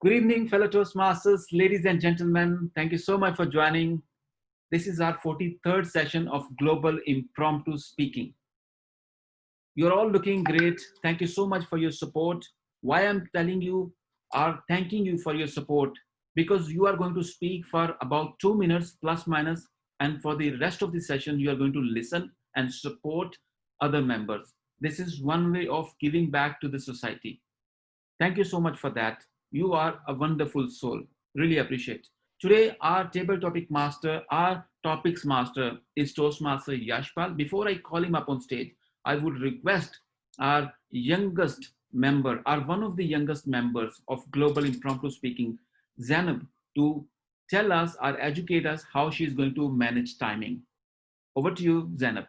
Good evening, fellow Toastmasters, ladies and gentlemen. Thank you so much for joining. This is our 43rd session of Global Impromptu Speaking. You're all looking great. Thank you so much for your support. Why I'm telling you are thanking you for your support because you are going to speak for about 2 minutes plus minus, and for the rest of the session, you are going to listen and support other members. This is one way of giving back to the society. Thank you so much for that. You are a wonderful soul. Really appreciate. Today, our table topic master, our topics master is Toastmaster Yashpal. Before I call him up on stage, I would request our youngest member, our one of the youngest members of Global Impromptu Speaking, Zainab, to tell us or educate us how she is going to manage timing. Over to you, Zainab.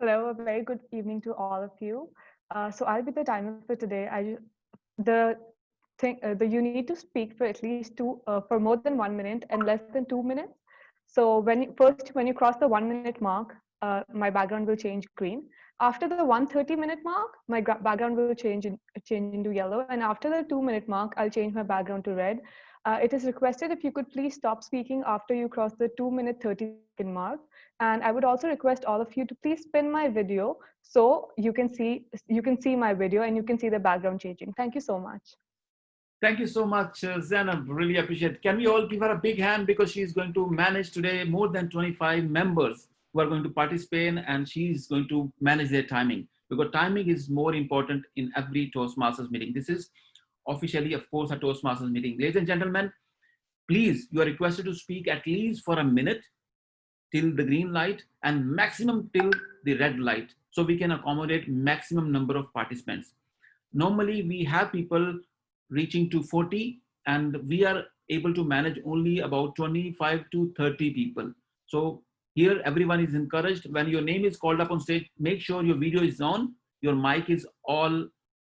Hello, a very good evening to all of you. So I'll be the timer for today. The you need to speak for at least for more than 1 minute and less than 2 minutes. So when you cross the 1 minute mark, my background will change green. After the 1:30 minute mark, my background will change into yellow, and after the 2 minute mark, I'll change my background to red. It is requested if you could please stop speaking after you cross the 2 minute 30-second mark. And I would also request all of you to please spin my video so you can see my video and you can see the background changing. Thank you so much. Thank you so much, Zainab. Really appreciate it. Can we all give her a big hand because she's going to manage today more than 25 members who are going to participate, and she's going to manage their timing because timing is more important in every Toastmasters meeting. This is officially, of course, a Toastmasters meeting. Ladies and gentlemen, please, you are requested to speak at least for a minute till the green light and maximum till the red light so we can accommodate maximum number of participants. Normally we have people reaching to 40 and we are able to manage only about 25 to 30 people. So here everyone is encouraged. When your name is called up on stage, make sure your video is on, your mic is all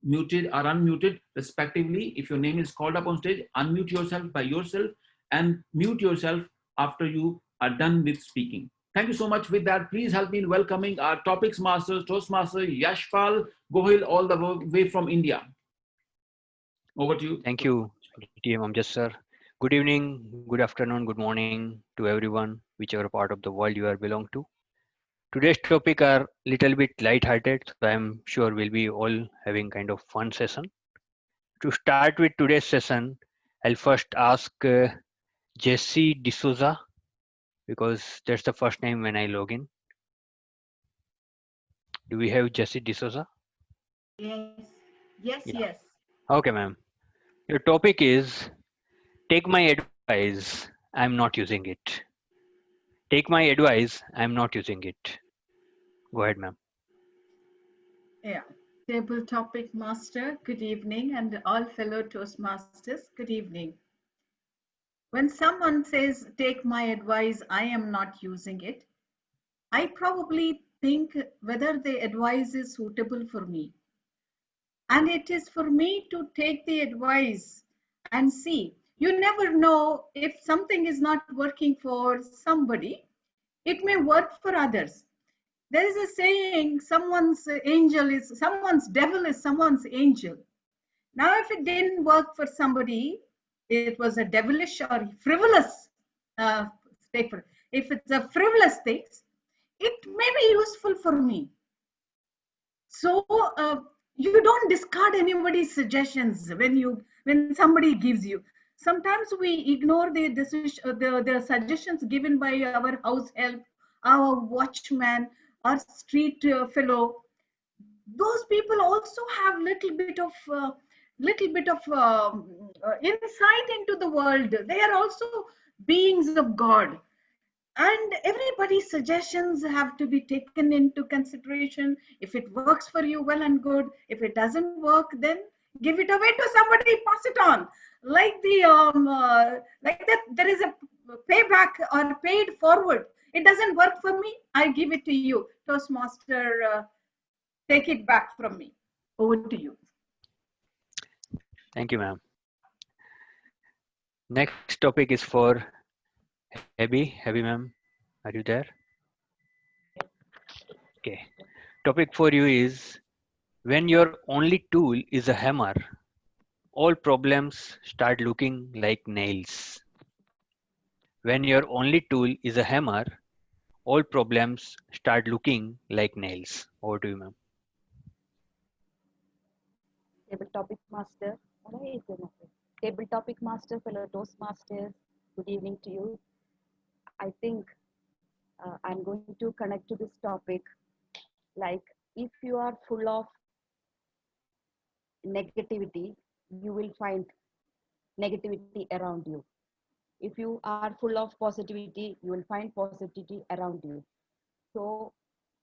muted or unmuted respectively. If your name is called up on stage, unmute yourself by yourself and mute yourself after you are done with speaking. Thank you so much. With that, please help me in welcoming our topics master, Toastmaster Yashpal Gohil, all the way from India. Over to you. Thank you, DTM Amjad sir. Good evening, good afternoon, good morning to everyone, whichever part of the world you are belong to. Today's topic are little bit light-hearted, so I'm sure we'll be all having kind of fun session. To start with today's session, I'll first ask Jesse D'Souza because that's the first name when I log in. Do we have Jesse D'Souza? Yes, yes, Yeah. yes. Okay, ma'am. Your topic is take my advice, I'm not using it. Take my advice, I'm not using it. Go ahead, ma'am. Yeah. Table topic master, good evening, and all fellow Toastmasters, good evening. When someone says, take my advice, I am not using it, I probably think whether the advice is suitable for me. And it is for me to take the advice and see. You never know if something is not working for somebody, it may work for others. There is a saying, someone's devil is someone's angel. Now, if it didn't work for somebody, it was a devilish or frivolous, if it's a frivolous thing, it may be useful for me. So you don't discard anybody's suggestions when somebody gives you. Sometimes we ignore the suggestions given by our house help, our watchman, our street fellow. Those people also have little bit of insight into the world. They are also beings of God, and everybody's suggestions have to be taken into consideration. If it works for you, well and good. If it doesn't work, then give it away to somebody, pass it on. Like that there is a payback or paid forward. It doesn't work for me, I give it to you, Toastmaster. Take it back from me. Over to you. Thank you, ma'am. Next topic is for Abby, ma'am. Are you there? Okay. Topic for you is when your only tool is a hammer, all problems start looking like nails. When your only tool is a hammer, all problems start looking like nails. Over to you, ma'am. Table topic master. Alright, table topic master, fellow Toastmasters. Good evening to you. I think I'm going to connect to this topic. Like, if you are full of negativity, you will find negativity around you. If you are full of positivity, you will find positivity around you. So,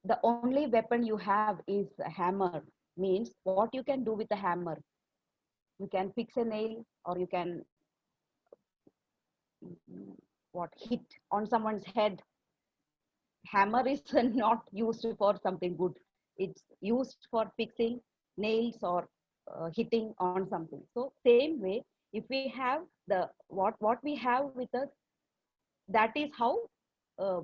the only weapon you have is a hammer. Means what you can do with a hammer. You can fix a nail, or you can hit on someone's head. Hammer is not used for something good. It's used for fixing nails or hitting on something. So same way, if we have the what we have with us, that is how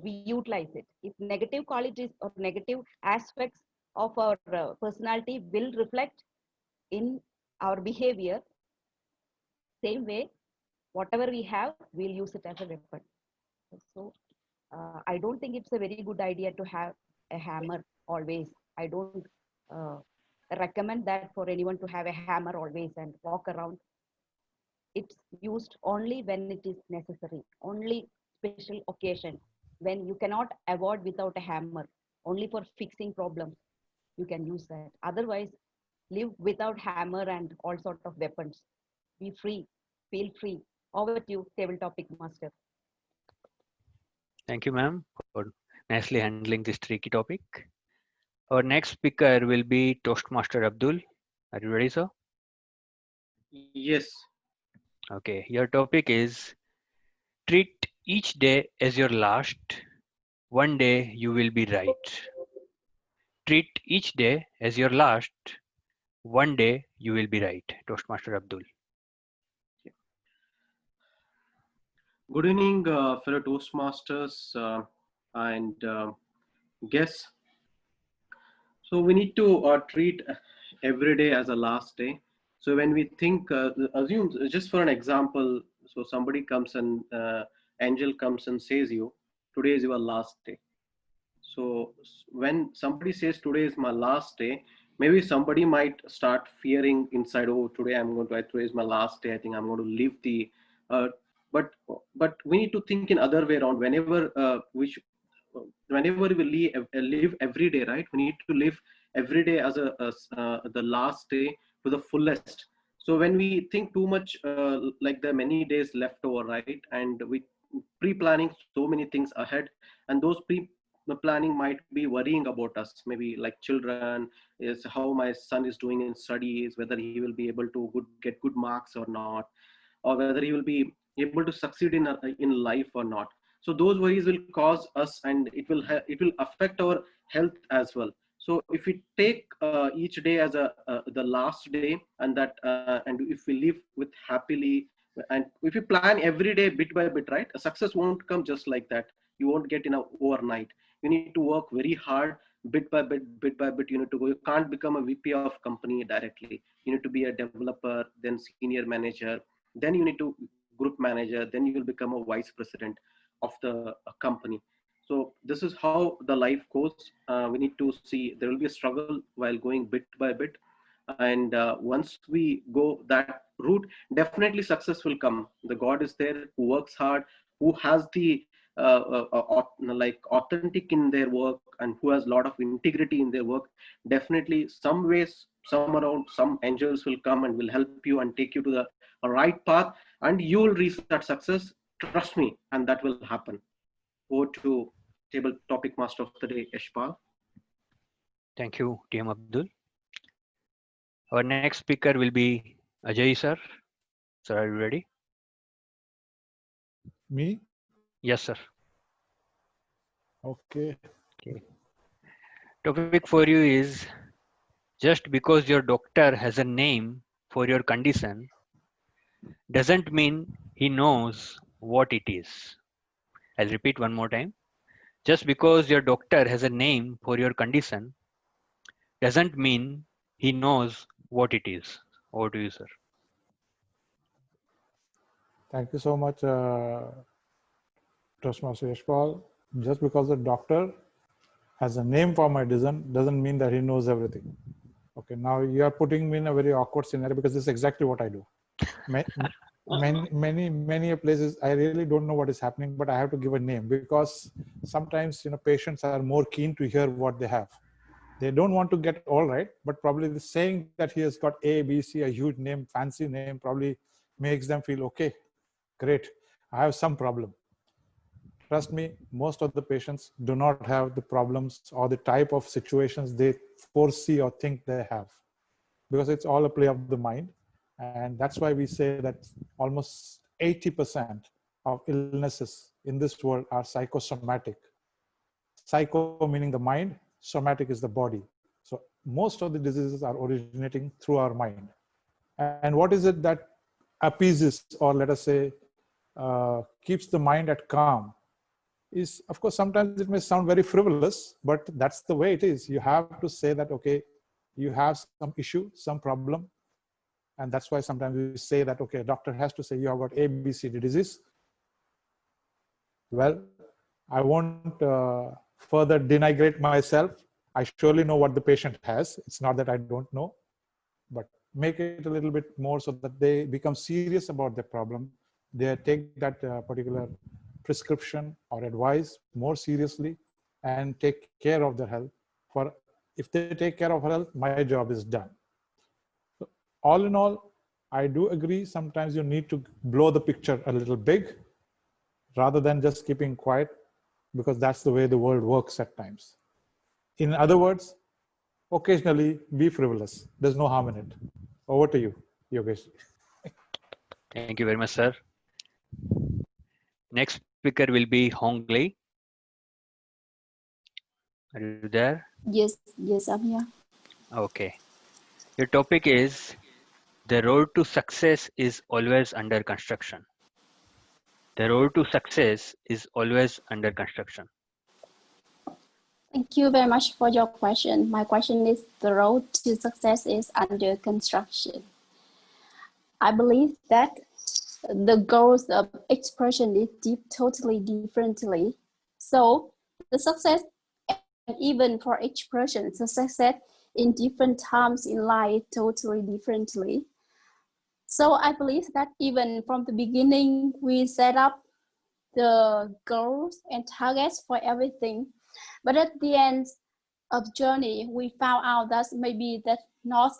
we utilize it. If negative qualities or negative aspects of our personality will reflect in our behavior, same way, whatever we have, we'll use it as a weapon. So I don't think it's a very good idea to have a hammer always. I don't uh, recommend that for anyone to have a hammer always and walk around. It's used only when it is necessary, only special occasion, when you cannot avoid without a hammer, only for fixing problems, you can use that. Otherwise, live without hammer and all sort of weapons. Be free, feel free. Over to you, table topic master. Thank you, ma'am, for nicely handling this tricky topic. Our next speaker will be Toastmaster Abdul. Are you ready, sir? Yes. Okay, your topic is treat each day as your last. One day you will be right. Treat each day as your last. One day you will be right. Toastmaster Abdul. Good evening, fellow Toastmasters and guests. So we need to treat every day as a last day. So when we think, assume just for an example, so somebody comes and angel comes and says you, today is your last day. So when somebody says today is my last day, maybe somebody might start fearing inside. Oh, today is my last day. I think I'm going to leave the. Uh, but but we need to think in other way around. Whenever we live every day, right? We need to live every day as the last day to the fullest. So when we think too much, like there are many days left over, right? And we pre-planning so many things ahead, and those planning might be worrying about us, maybe like children, is how my son is doing in studies, whether he will be able to get good marks or not, or whether he will be able to succeed in life or not. So those worries will cause us, and it will affect our health as well. So if we take each day as the last day, and if we live with happily, and if you plan every day bit by bit, right, a success won't come just like that. You won't get in a overnight. You need to work very hard, bit by bit. You need to go. You can't become a VP of company directly. You need to be a developer, then senior manager, then you need to group manager, then you will become a vice president of the company. So this is how the life goes. We need to see there will be a struggle while going bit by bit, and once we go that route, definitely success will come. The God is there who works hard, who has the like authentic in their work, and who has a lot of integrity in their work. Definitely some ways, some around, some angels will come and will help you and take you to the right path, and you will reach that success. Trust me, and that will happen. Over to table topic master of the day, Yashpal. Thank you, TM Abdul. Our next speaker will be Ajay, sir. Sir, are you ready? Me? Yes, sir. Okay. Okay. Topic for you is just because your doctor has a name for your condition doesn't mean he knows what it is. I'll repeat one more time. Just because your doctor has a name for your condition doesn't mean he knows what it is. Over to you, sir. Thank you so much, Toastmaster Yashpal. Just because the doctor has a name for my doesn't mean that he knows everything. Okay, now you are putting me in a very awkward scenario because this is exactly what I do. Many places I really don't know what is happening, but I have to give a name because sometimes patients are more keen to hear what they have. They don't want to get all right, but probably the saying that he has got A, B, C, a huge name, fancy name, probably makes them feel okay, great. I have some problem. Trust me, most of the patients do not have the problems or the type of situations they foresee or think they have, because it's all a play of the mind. And that's why we say that almost 80% of illnesses in this world are psychosomatic. Psycho meaning the mind, somatic is the body. So most of the diseases are originating through our mind. And what is it that appeases, or let us say, keeps the mind at calm? Is, of course, sometimes it may sound very frivolous, but that's the way it is. You have to say that, okay, you have some issue, some problem. And that's why sometimes we say that, okay, a doctor has to say you have got A, B, C, D disease. Well, I won't further denigrate myself. I surely know what the patient has. It's not that I don't know, but make it a little bit more so that they become serious about their problem. They take that particular prescription or advice more seriously and take care of their health. For if they take care of health, my job is done. So all in all, I do agree. Sometimes you need to blow the picture a little big rather than just keeping quiet, because that's the way the world works at times. In other words, occasionally be frivolous. There's no harm in it. Over to you, Yogesh. Thank you very much, sir. Next speaker will be Hong Lei. Are you there? Yes, I'm here. Okay. Your topic is the road to success is always under construction. The road to success is always under construction. Thank you very much for your question. My question is, the road to success is under construction. I believe that the goals of each person is totally differently. So the success, and even for each person, the success in different times in life totally differently. So I believe that even from the beginning, we set up the goals and targets for everything. But at the end of journey, we found out that maybe that's not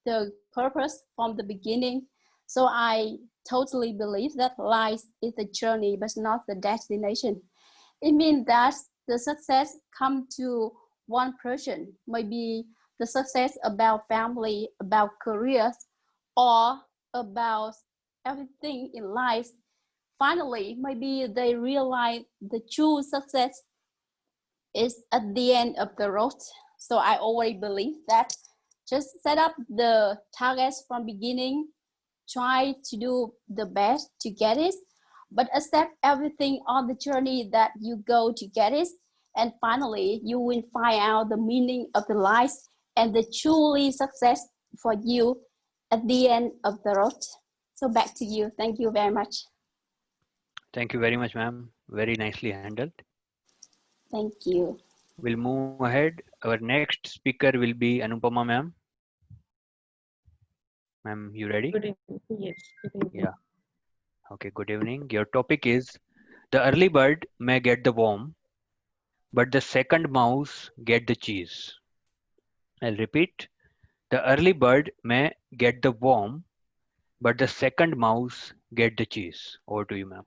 the purpose from the beginning. So I totally believe that life is the journey, but not the destination. It means that the success come to one person, maybe the success about family, about careers, or about everything in life. Finally, maybe they realize the true success is at the end of the road. So I always believe that just set up the targets from beginning, try to do the best to get it, but accept everything on the journey that you go to get it. And finally, you will find out the meaning of the life and the truly success for you at the end of the road. So back to you. Thank you very much. Thank you very much, ma'am. Very nicely handled. Thank you. We'll move ahead. Our next speaker will be Anupama, ma'am. Ma'am, you ready? Good evening. Yes, good evening. Yeah. Okay, good evening. Your topic is the early bird may get the worm, but the second mouse get the cheese. I'll repeat. The early bird may get the worm, but the second mouse get the cheese. Over to you, ma'am.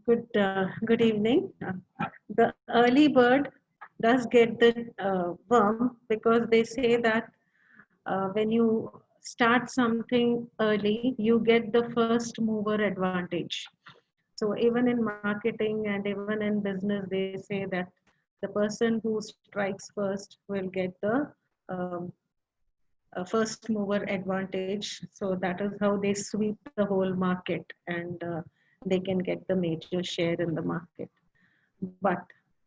Good evening. The early bird does get the worm because they say that when you start something early, you get the first mover advantage. So even in marketing and even in business, they say that the person who strikes first will get the um, first mover advantage. So that is how they sweep the whole market, and they can get the major share in the market. But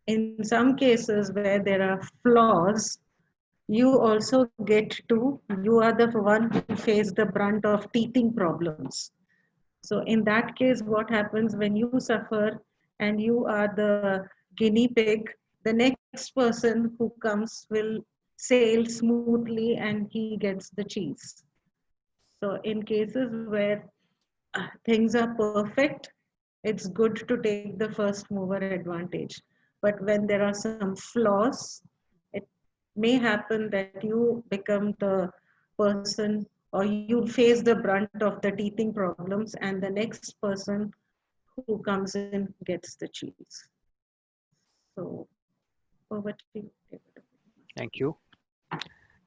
in some cases where there are flaws, you also get to, you are the one who face the brunt of teething problems. So in that case, what happens when you suffer and you are the guinea pig, the next person who comes will sail smoothly and he gets the cheese. So in cases where things are perfect, it's good to take the first mover advantage. But when there are some flaws, it may happen that you become the person or you face the brunt of the teething problems and the next person who comes in gets the cheese. So over to you, David. Thank you.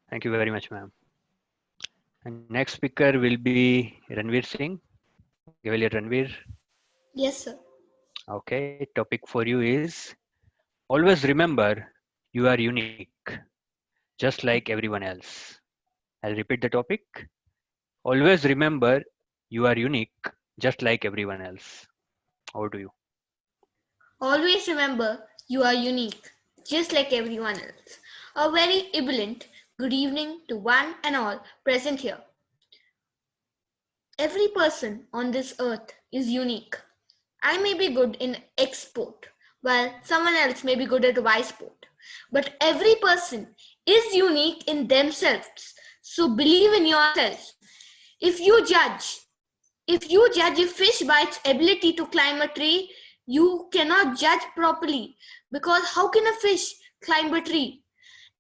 Thank you very much, ma'am. And next speaker will be Ranveer Singh. Gavalier Ranveer. Yes, sir. Okay, topic for you is always remember you are unique, just like everyone else. I'll repeat the topic. Always remember you are unique, just like everyone else. Over to you. Always remember you are unique, just like everyone else. A very ebullient good evening to one and all present here. Every person on this earth is unique. I may be good in export, while someone else may be good at Y sport. But every person is unique in themselves. So believe in yourself. If you judge a fish by its ability to climb a tree, you cannot judge properly, because how can a fish climb a tree?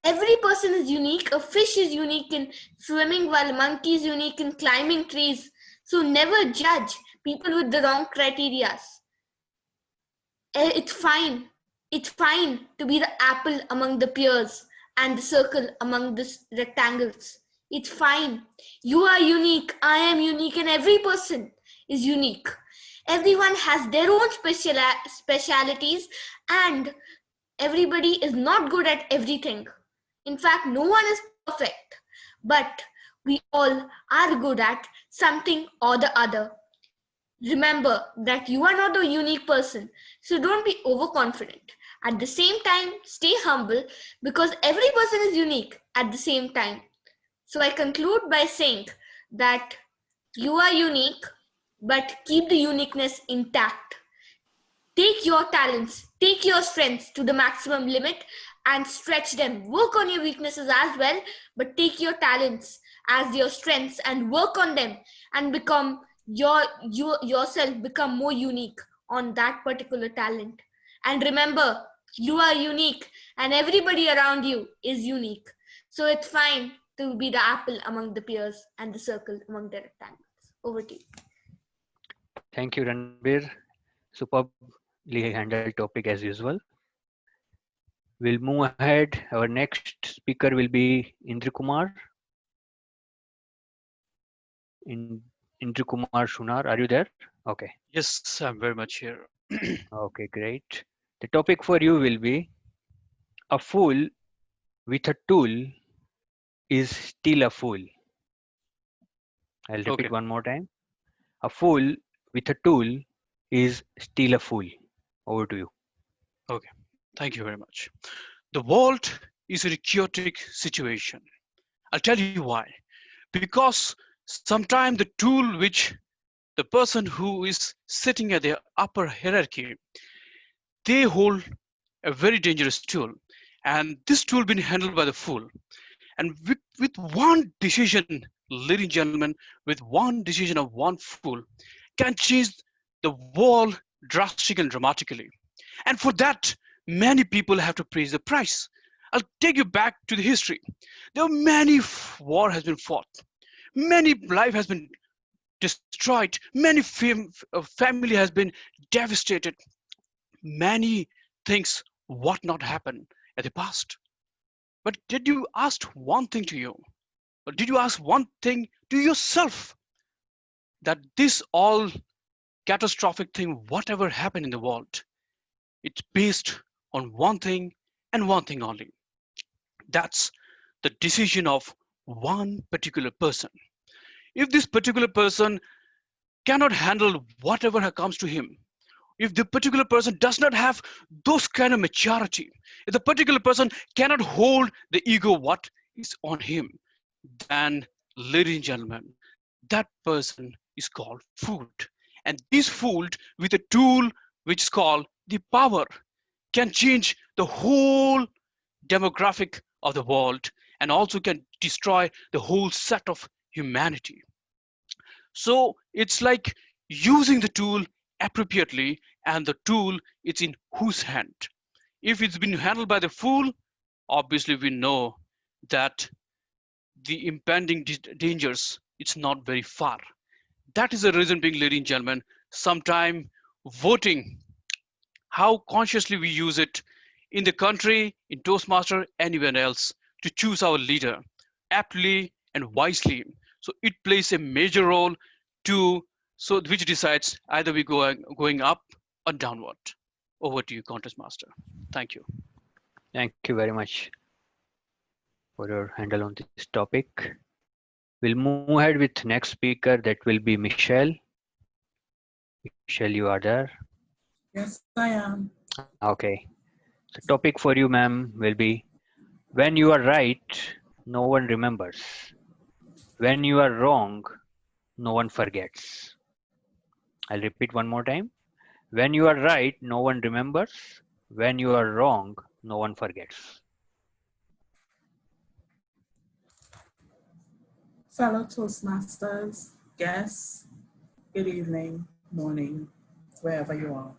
Every person is unique. A fish is unique in swimming, while a monkey is unique in climbing trees. So never judge people with the wrong criteria. It's fine. It's fine to be the apple among the pears and the circle among the rectangles. It's fine. You are unique. I am unique, and every person is unique. Everyone has their own specialities, and everybody is not good at everything. In fact, no one is perfect, but we all are good at something or the other. Remember that you are not a unique person, so don't be overconfident. At the same time, stay humble, because every person is unique at the same time. So I conclude by saying that you are unique, but keep the uniqueness intact. Take your talents, take your strengths to the maximum limit and stretch them. Work on your weaknesses as well, but take your talents as your strengths and work on them, and become yourself become more unique on that particular talent. And remember, you are unique and everybody around you is unique. So it's fine to be the apple among the pears and the circle among the rectangles. Over to you. Thank you, Ranveer. Superbly handled topic as usual. We'll move ahead. Our next speaker will be Indra Kumar. Indra Kumar Shunar, are you there? Okay. Yes, I'm very much here. Okay, great. The topic for you will be a fool with a tool is still a fool. I'll repeat Okay. one more time. A fool with a tool is still a fool. Over to you. Okay. Thank you very much. The world is in a chaotic situation. I'll tell you why. Because sometimes the tool which the person who is sitting at the upper hierarchy, they hold a very dangerous tool. And this tool being handled by the fool. And with one decision, ladies and gentlemen, with one decision of one fool, can change the world drastically and dramatically. And for that, many people have to pay the price. I'll take you back to the history. There are many war has been fought, many life has been destroyed, many family has been devastated, many things what not happened at the past. But did you ask one thing to you? Or did you ask one thing to yourself, that this all catastrophic thing, whatever happened in the world, it's based on one thing and one thing only. That's the decision of one particular person. If this particular person cannot handle whatever comes to him, if the particular person does not have those kind of maturity, if the particular person cannot hold the ego what is on him, then, ladies and gentlemen, that person is called food. And this fooled with a tool which is called the power can change the whole demographic of the world and also can destroy the whole set of humanity. So it's like using the tool appropriately, and the tool is in whose hand. If it's been handled by the fool, obviously we know that the impending dangers, it's not very far. That is the reason being, ladies and gentlemen, sometime voting, how consciously we use it in the country, in Toastmaster, anywhere else, to choose our leader aptly and wisely. So it plays a major role to, so which decides either we going up or downward. Over to you, Contest Master. Thank you. Thank you very much for your handle on this topic. We'll move ahead with next speaker. That will be Michelle. Michelle, you are there? Yes, I am. Okay. The topic for you, ma'am, will be when you are right, no one remembers. When you are wrong, no one forgets. I'll repeat one more time. When you are right, no one remembers. When you are wrong, no one forgets. Fellow Toastmasters, guests, good evening, morning, wherever you are.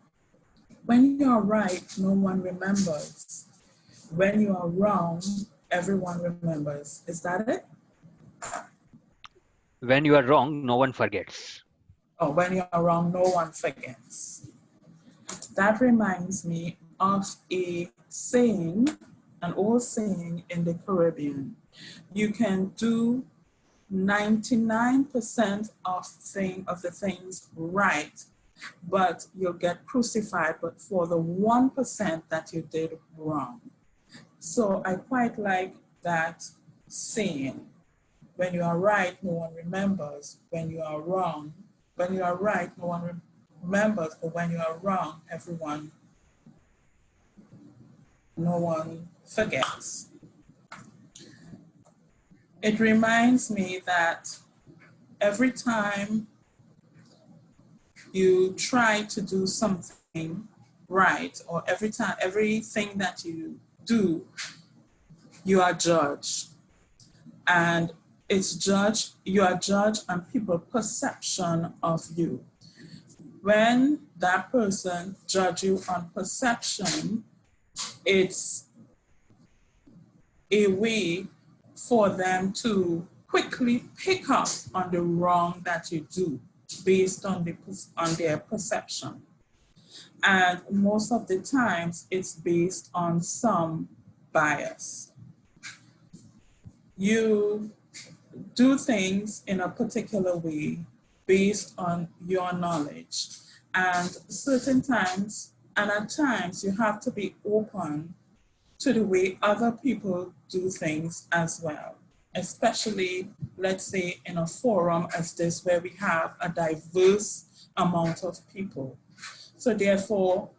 When you are right, no one remembers. When you are wrong, everyone remembers. Is that it? When you are wrong, no one forgets. Oh, when you are wrong, no one forgets. That reminds me of a saying, an old saying in the Caribbean. You can do 99% of the things right, but you'll get crucified but for the 1% that you did wrong. So I quite like that saying. When you are right, no one remembers. When you are wrong, when you are right, no one remembers, but when you are wrong, no one forgets. It reminds me that every time you try to do something right, or everything that you do, you are judged. And you are judged on people's perception of you. When that person judges you on perception, it's a way for them to quickly pick up on the wrong that you do based on their perception. And most of the times it's based on some bias. You do things in a particular way based on your knowledge. And at times you have to be open to the way other people do things as well, especially, let's say, in a forum as this where we have a diverse amount of people. So therefore,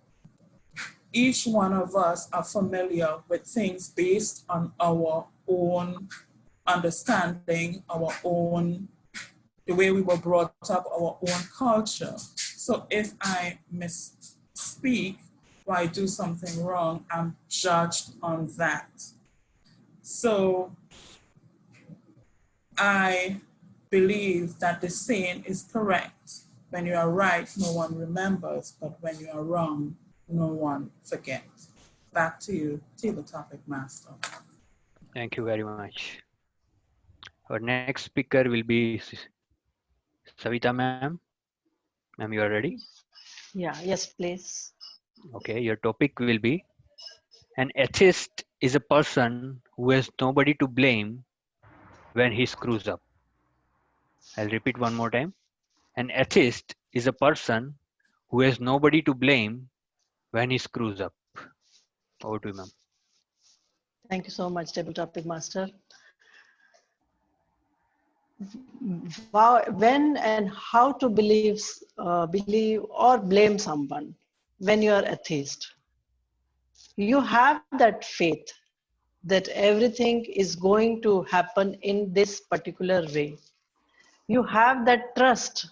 each one of us are familiar with things based on our own understanding, the way we were brought up, our own culture. So if I misspeak or I do something wrong, I'm judged on that. So I believe that the saying is correct. When you are right, no one remembers, but when you are wrong, no one forgets. Back to you, Table Topic Master. Thank you very much. Our next speaker will be Savita ma'am. Ma'am, you are ready? Yeah, yes, please. Okay, your topic will be an atheist is a person who has nobody to blame when he screws up. I'll repeat one more time. An atheist is a person who has nobody to blame when he screws up. Over to you, ma'am. Thank you so much, Table Topic Master. When and how to believe or blame someone when you are atheist. You have that faith that everything is going to happen in this particular way. You have that trust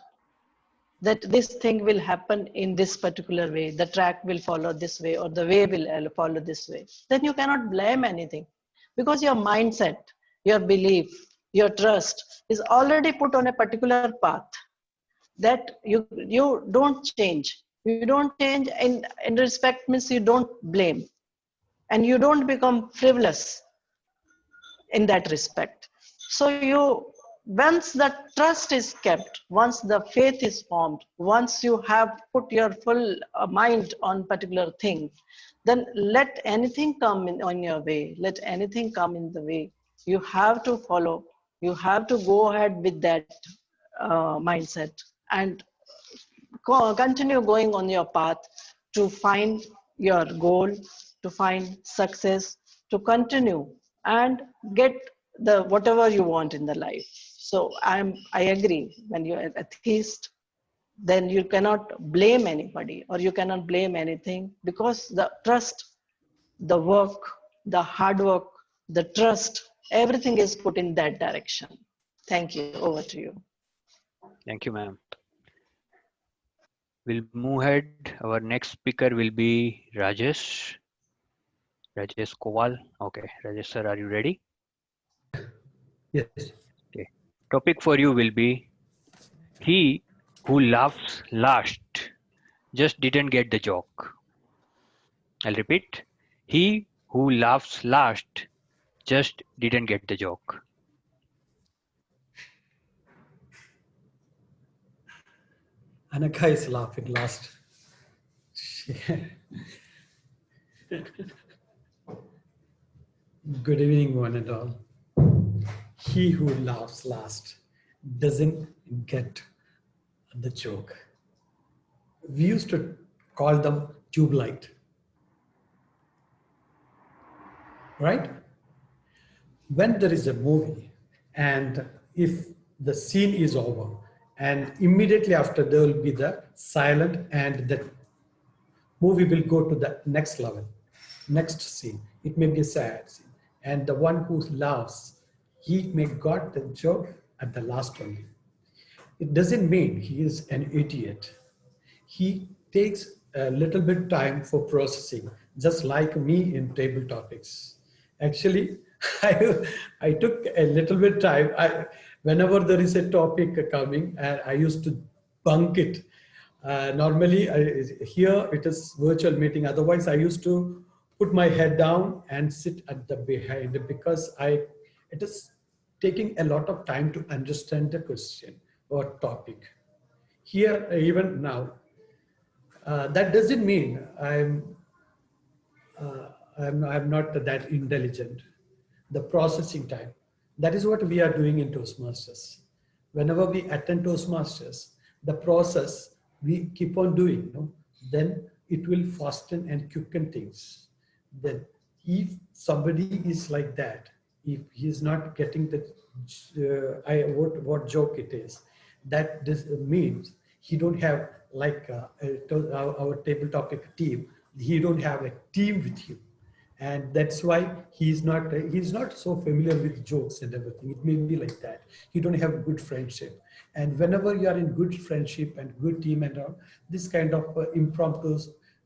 that this thing will happen in this particular way, the track will follow this way, or the way will follow this way, then you cannot blame anything, because your mindset, your belief, your trust is already put on a particular path that you don't change. You don't change in respect means you don't blame, and you don't become frivolous in that respect. So you, once the trust is kept, once the faith is formed, once you have put your full mind on particular thing, then let anything come in on your way, let anything come in the way, you have to follow, you have to go ahead with that mindset, and continue going on your path to find your goal, to find success, to continue and get the whatever you want in the life. So I agree, when you're an atheist, then you cannot blame anybody or you cannot blame anything, because the trust, the work, the hard work, the trust, everything is put in that direction. Thank you. Over to you. Thank you, ma'am. We'll move ahead. Our next speaker will be Rajesh. Rajesh Kowal. Okay, Rajesh sir, are you ready? Yes. Okay. Topic for you will be, he who laughs last just didn't get the joke. I'll repeat. He who laughs last just didn't get the joke. Anaka is laughing last. Good evening, one and all. He who laughs last doesn't get the joke. We used to call them tube light, right? When there is a movie and if the scene is over and immediately after there will be the silent and the movie will go to the next level, next scene. It may be a sad scene. And the one who laughs, he may got the joke at the last only. It doesn't mean he is an idiot. He takes a little bit time for processing, just like me in table topics. Actually, I took a little bit time. Whenever there is a topic coming, I used to bunk it. Normally, here it is virtual meeting. Otherwise, I used to put my head down and sit at the behind, because it is taking a lot of time to understand the question or topic. Here, even now, that doesn't mean I'm not that intelligent. The processing time, that is what we are doing in Toastmasters. Whenever we attend Toastmasters, the process we keep on doing, then it will fasten and quicken things. Then if somebody is like that, if he is not getting the what joke it is, that this means he don't have like our table topic team. He don't have a team with him, and that's why he's not so familiar with jokes and everything. It may be like that. You don't have good friendship, and whenever you are in good friendship and good team and all, this kind of impromptu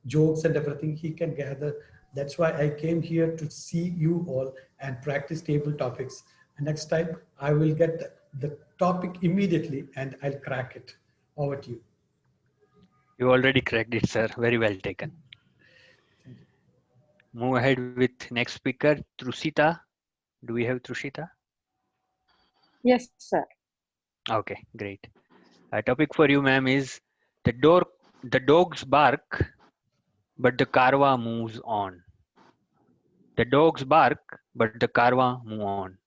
jokes and everything he can gather. That's why I came here to see you all and practice table topics. And next time I will get the topic immediately and I'll crack it. Over to you. You already cracked it, sir. Very well taken. Move ahead with next speaker, Trushita. Do we have Trushita? Yes, sir. Okay, great. A topic for you, ma'am, is the dogs bark, but the carva moves on. The dogs bark, but the carva move on.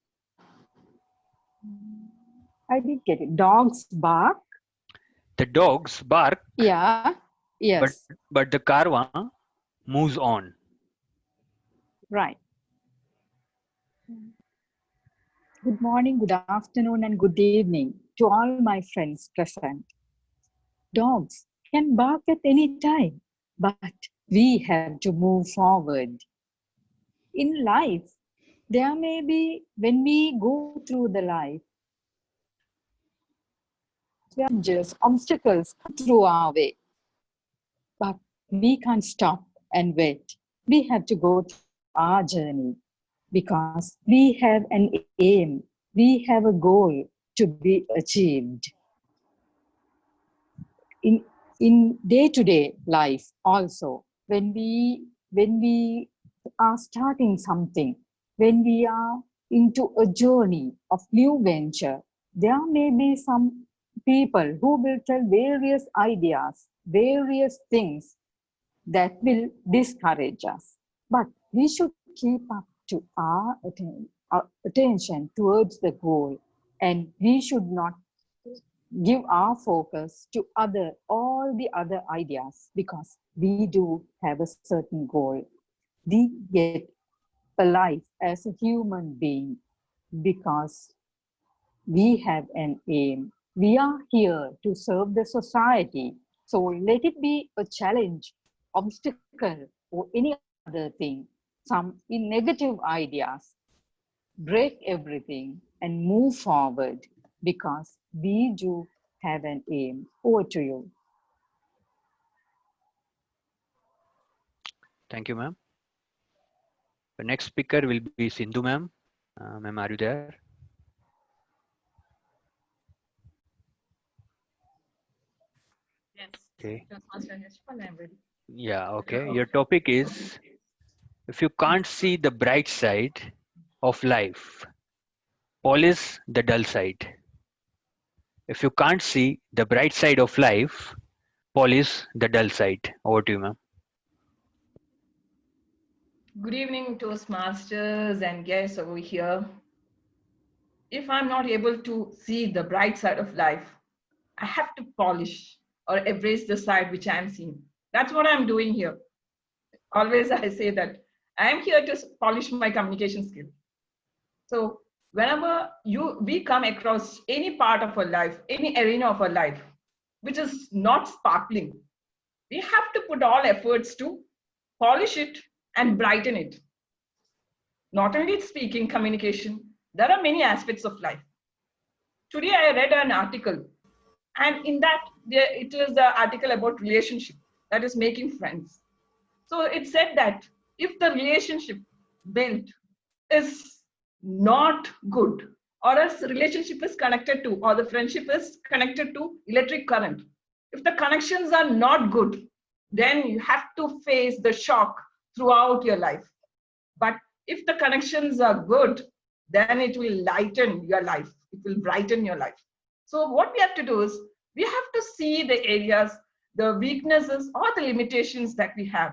I didn't get it. Dogs bark. The dogs bark. Yeah. Yes. But the carva moves on. Right. Good morning, good afternoon, and good evening to all my friends present. Dogs can bark at any time, but we have to move forward. In life, there may be, when we go through the life, challenges, obstacles come through our way. But we can't stop and wait. We have to go through our journey because we have an aim, we have a goal to be achieved. In day-to-day life also, when we are starting something, when we are into a journey of new venture, there may be some people who will tell various ideas, various things that will discourage us. But we should keep up to our attention towards the goal, and we should not give our focus to all the other ideas, because we do have a certain goal. We get alive as a human being because we have an aim. We are here to serve the society. So let it be a challenge, obstacle, or any other thing, some negative ideas. Break everything and move forward because we do have an aim. Over to you. Thank you, ma'am. The next speaker will be Sindhu, ma'am. Ma'am, are you there? Yes. Okay. I'm ready. Yeah, okay. Your topic is, if you can't see the bright side of life, polish the dull side. If you can't see the bright side of life, polish the dull side. Over to you, ma'am. Good evening, Toastmasters and guests over here. If I'm not able to see the bright side of life, I have to polish or embrace the side which I'm seeing. That's what I'm doing here. Always I say that I am here to polish my communication skill. So whenever we come across any part of our life, any arena of our life, which is not sparkling, we have to put all efforts to polish it and brighten it. Not only speaking, communication, there are many aspects of life. Today I read an article, and in that it is the article about relationship, that is making friends. So it said that if the relationship built is not good, or else relationship is connected to, or the friendship is connected to electric current, if the connections are not good, then you have to face the shock throughout your life. But if the connections are good, then it will lighten your life, it will brighten your life. So what we have to do is, we have to see the areas, the weaknesses or the limitations that we have,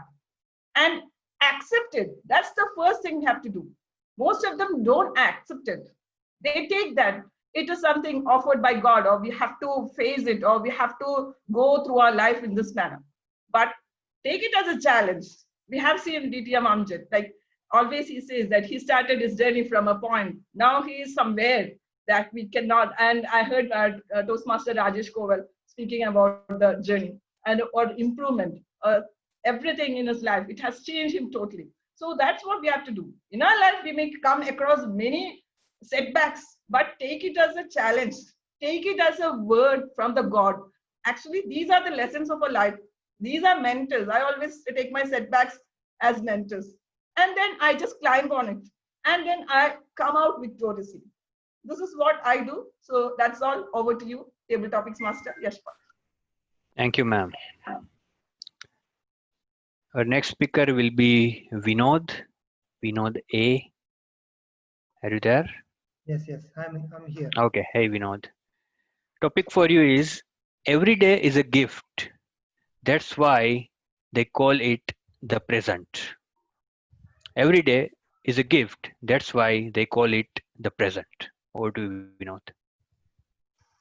and accept it. That's the first thing we have to do. Most of them don't accept it. They take that it is something offered by God, or we have to face it, or we have to go through our life in this manner. But take it as a challenge. We have seen DTM Amjad, like always he says that he started his journey from a point. Now he is somewhere that we cannot. And I heard Toastmaster Rajesh Koval speaking about the journey and or improvement. Everything in his life, it has changed him totally. So that's what we have to do. In our life, we may come across many setbacks, but take it as a challenge. Take it as a word from the God. Actually, these are the lessons of our life. These are mentors. I always take my setbacks as mentors. And then I just climb on it. And then I come out victoriously. This is what I do. So that's all. Over to you, Table Topics Master Yashpal. Thank you, ma'am. Our next speaker will be Vinod. Vinod A. Are you there? Yes, I'm here. Okay. Hey, Vinod. Topic for you is, every day is a gift. That's why they call it the present. Every day is a gift. That's why they call it the present. Over to you, Vinod.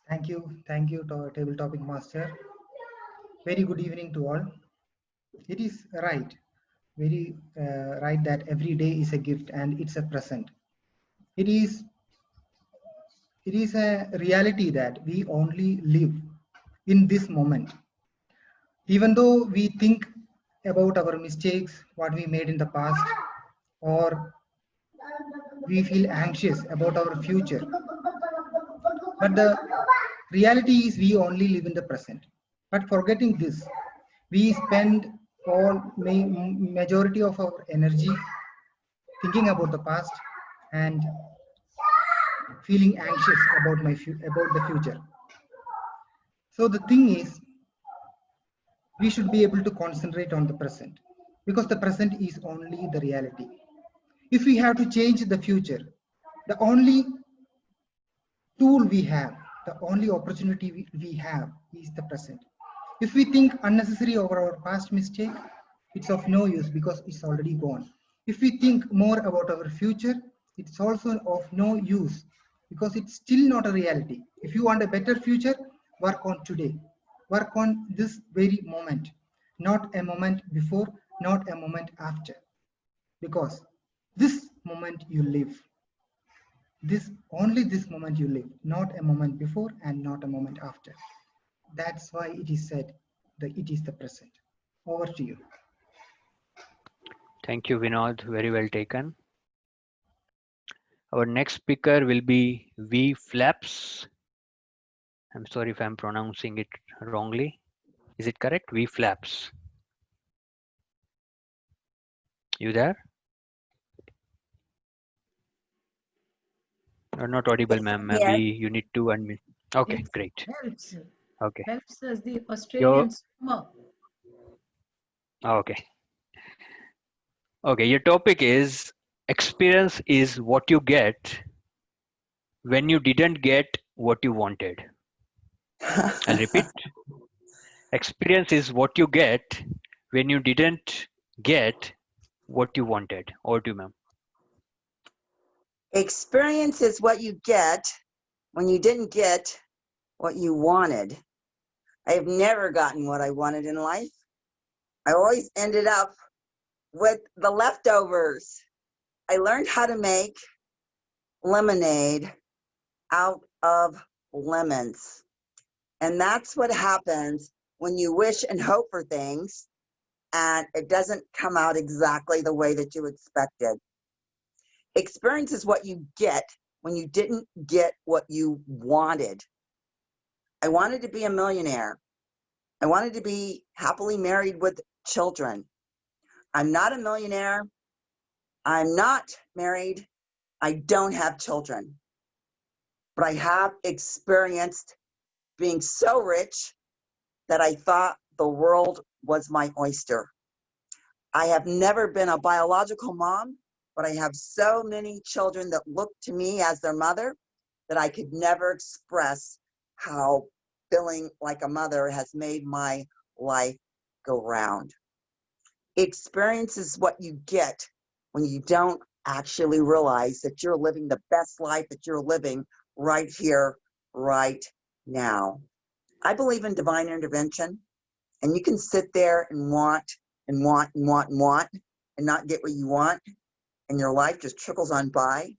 Thank you, Table Topic Master. Very good evening to all. It is right, very right that every day is a gift and it's a present. It is a reality that we only live in this moment. Even though we think about our mistakes, what we made in the past, or we feel anxious about our future, but the Reality is we only live in the present. But forgetting this, we spend majority of our energy thinking about the past and feeling anxious about about the future. So the thing is, we should be able to concentrate on the present, because the present is only the reality. If we have to change the future, the only tool we have, the only opportunity we have is the present. If we think unnecessary over our past mistake, it's of no use because it's already gone. If we think more about our future, it's also of no use because it's still not a reality. If you want a better future, work on today. Work on this very moment, not a moment before, not a moment after. Because this moment you live, this moment you live, not a moment before and not a moment after. That's why it is said that it is the present. Over to you. Thank you, Vinod. Very well taken. Our next speaker will be V Flaps. I'm sorry if I'm pronouncing it wrongly. Is it correct? V Flaps. You there? You're not audible, ma'am. Maybe Yes, you need to unmute. Okay, yes, great. helps. Okay. Helps as the Your Australian swimmer. okay. Okay, your topic is experience is what you get when you didn't get what you wanted. I'll repeat. Experience is what you get when you didn't get what you wanted. Over to you, ma'am. Experience is what you get when you didn't get what you wanted. I've never gotten what I wanted in life. I always ended up with the leftovers. I learned how to make lemonade out of lemons. And that's what happens when you wish and hope for things and it doesn't come out exactly the way that you expected. Experience is what you get when you didn't get what you wanted. I wanted to be a millionaire. I wanted to be happily married with children. I'm not a millionaire. I'm not married. I don't have children. But I have experienced being so rich that I thought the world was my oyster. I have never been a biological mom, but I have so many children that look to me as their mother that I could never express how feeling like a mother has made my life go round. Experience is what you get when you don't actually realize that you're living the best life that you're living right here, right now. I believe in divine intervention, and you can sit there and want and want and want and want and not get what you want, and your life just trickles on by.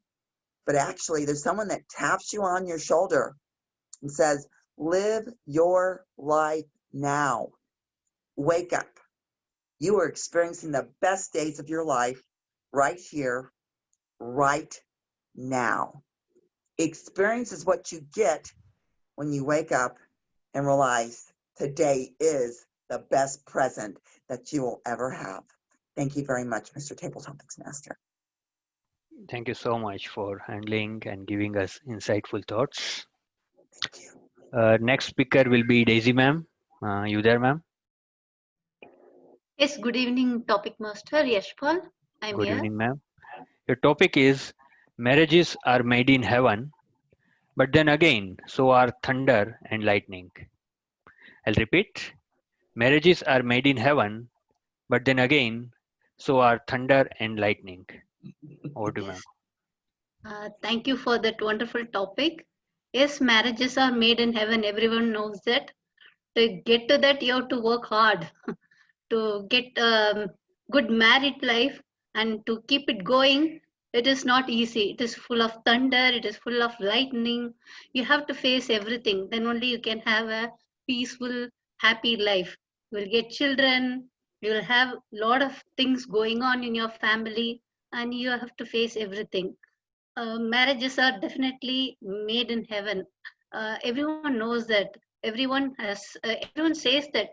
But actually, there's someone that taps you on your shoulder and says, live your life now. Wake up. You are experiencing the best days of your life right here, right now. Experience is what you get when you wake up and realize today is the best present that you will ever have. Thank you very much, Mr. Table Topics Master. Thank you so much for handling and giving us insightful thoughts. Next speaker will be Daisy, ma'am. You there, ma'am? Yes, good evening, topic master Yashpal. I'm Good here. evening, ma'am. Your topic is marriages are made in heaven, but then again, so are thunder and lightning. I'll repeat. Marriages are made in heaven, but then again, so are thunder and lightning. Over to you, ma'am. Thank you for that wonderful topic. Yes, marriages are made in heaven. Everyone knows that. To get to that, you have to work hard to get good married life and to keep it going. It is not easy. It is full of thunder. It is full of lightning. You have to face everything. Then only you can have a peaceful, happy life. You will get children. You will have a lot of things going on in your family, and you have to face everything. Marriages are definitely made in heaven. everyone knows that. Everyone says that.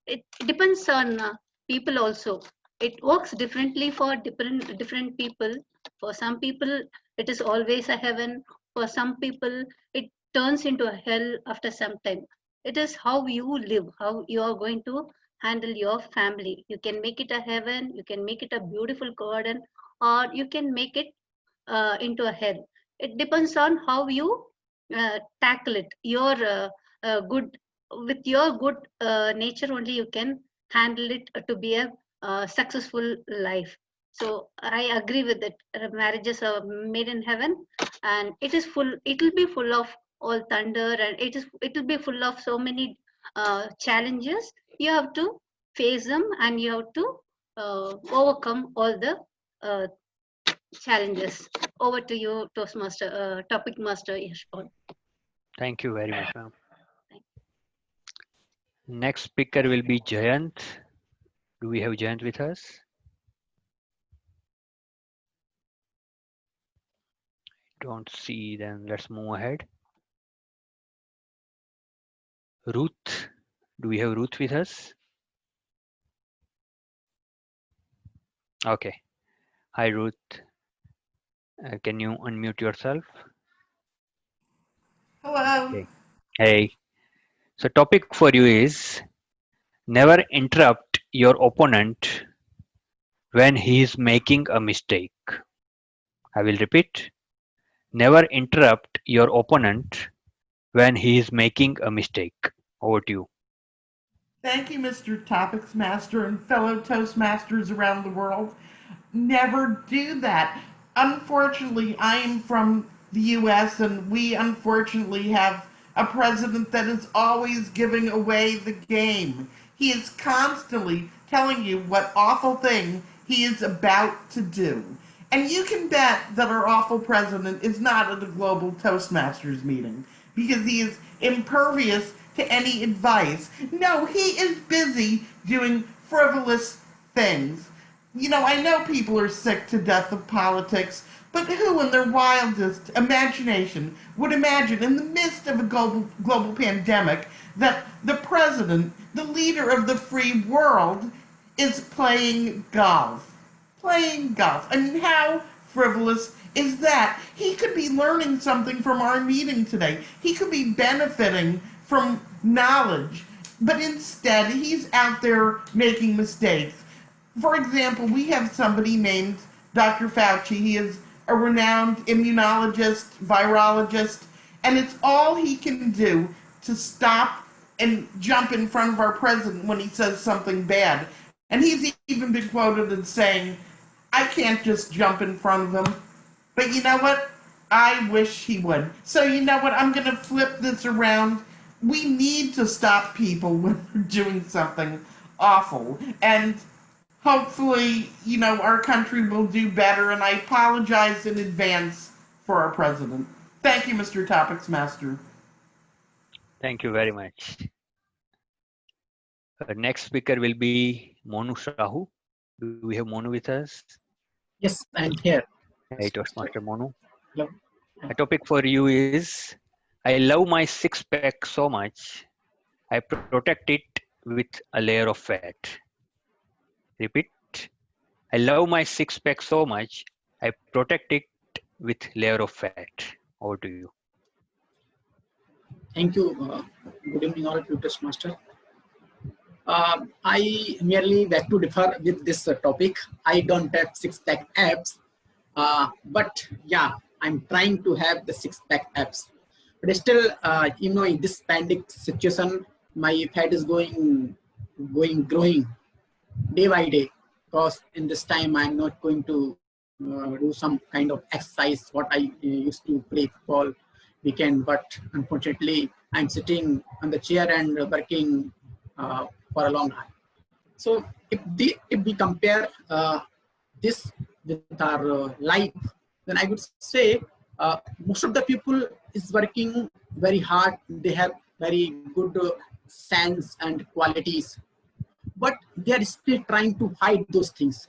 It depends on people also. It works differently for different people. For some people, it is always a heaven. For some people, it turns into a hell after some time. It is how you live, how you are going to handle your family. You can make it a heaven, you can make it a beautiful garden, or you can make it into a hell. It depends on how you tackle it. Your good with your good nature only you can handle it to be a successful life. So I agree with it. Marriages are made in heaven, and it is full. It will be full of all thunder, and it will be full of so many challenges. You have to face them, and you have to overcome all the uh, challenges. Over to you, Toastmaster, topic master Yashpal. Thank you very much, ma'am. Next speaker will be Jayant. Do we have Jayant with us? Don't see, then let's move ahead. Ruth, do we have Ruth with us? Okay. Hi, Ruth. Can you unmute yourself? Hello. Okay. Hey. So topic for you is never interrupt your opponent when he is making a mistake. I will repeat. Never interrupt your opponent when he is making a mistake. Over to you. Thank you, Mr. Topics Master and fellow Toastmasters around the world. Never do that. Unfortunately, I am from the US and we unfortunately have a president that is always giving away the game. He is constantly telling you what awful thing he is about to do. And you can bet that our awful president is not at a global Toastmasters meeting because he is impervious to any advice. No, he is busy doing frivolous things. You know, I know people are sick to death of politics, but who in their wildest imagination would imagine in the midst of a global pandemic that the president, the leader of the free world, is playing golf? Playing golf. I mean, how frivolous is that? He could be learning something from our meeting today. He could be benefiting from knowledge, but instead he's out there making mistakes. For example, we have somebody named Dr. Fauci. He is a renowned immunologist, virologist, and it's all he can do to stop and jump in front of our president when he says something bad. And he's even been quoted as saying, I can't just jump in front of him. But you know what? I wish he would. So you know what? I'm going to flip this around. We need to stop people when they're doing something awful. And hopefully, you know, our country will do better. And I apologize in advance for our president. Thank you, Mr. Topics Master. Thank you very much. Next speaker will be Monu Sahu. Do we have Monu with us? Yes, I'm here. Hey, Toastmaster Monu. Hello. The topic for you is I love my six pack so much, I protect it with a layer of fat. Repeat. I love my six pack so much, I protect it with layer of fat. Over to you. Thank you. Good evening, all tutors master. I merely beg to differ with this topic. I don't have six-pack abs, but yeah, I'm trying to have the six-pack abs. But still, you know, in this pandemic situation, my fat is growing day by day. Because in this time, I'm not going to do some kind of exercise what I used to play football weekend. But unfortunately, I'm sitting on the chair and working for a long time. So if we compare this with our life, then I would say most of the people is working very hard. They have very good sense and qualities, but they are still trying to hide those things.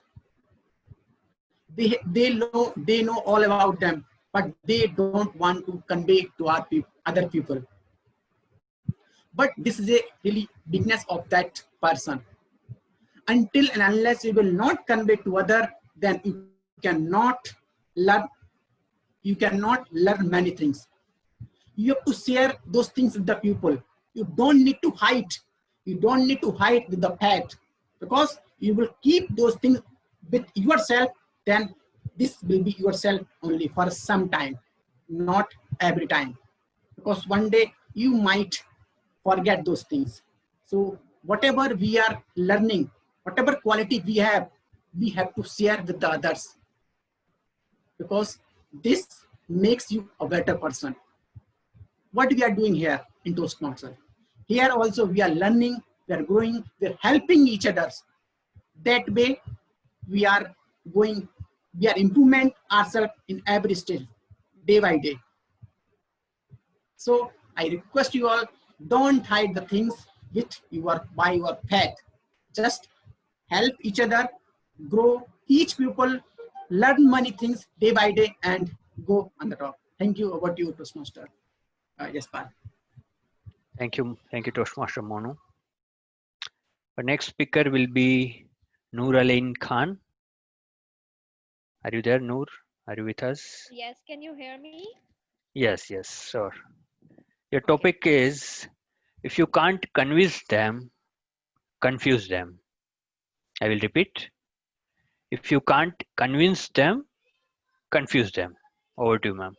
They know all about them, but they don't want to convey to our people, other people. But this is a really weakness of that person. Until and unless you will not convey to other, then learn you cannot learn many things. You have to share those things with the people. You don't need to hide. You don't need to hide with the fact, because you will keep those things with yourself. Then this will be yourself only for some time, not every time, because one day you might forget those things. So whatever we are learning, whatever quality we have to share with the others, because this makes you a better person. What we are doing here in Toastmaster, here also we are learning, we are growing, we are helping each other. That way we are going, we are improvement ourselves in every stage, day by day. So I request you all, don't hide the things by your fact. Just help each other, grow, teach people, learn many things day by day, and go on the top. Thank you. Over to you, Toastmaster. Yes, Pal. Thank you, Toastmaster Monu. Our next speaker will be Noor Alain Khan. Are you there, Noor? Are you with us? Yes, can you hear me? Yes, sure. Your topic is, if you can't convince them, confuse them. I will repeat. If you can't convince them, confuse them. Over to you, ma'am.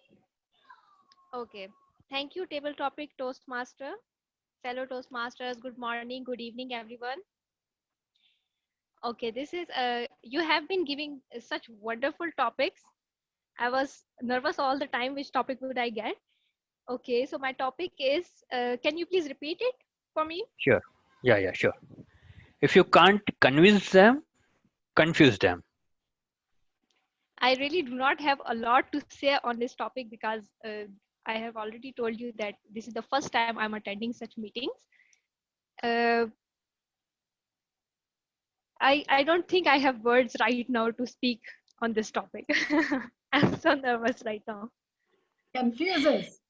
Okay. Thank you, table topic Toastmaster. Fellow Toastmasters, good morning, good evening, everyone. Okay, this is you have been giving such wonderful topics. I was nervous all the time, which topic would I get? Okay, so my topic is, can you please repeat it for me? Sure. Yeah, sure. If you can't convince them, confuse them. I really do not have a lot to say on this topic because I have already told you that this is the first time I'm attending such meetings. I don't think I have words right now to speak on this topic. I'm so nervous right now. Confuse us.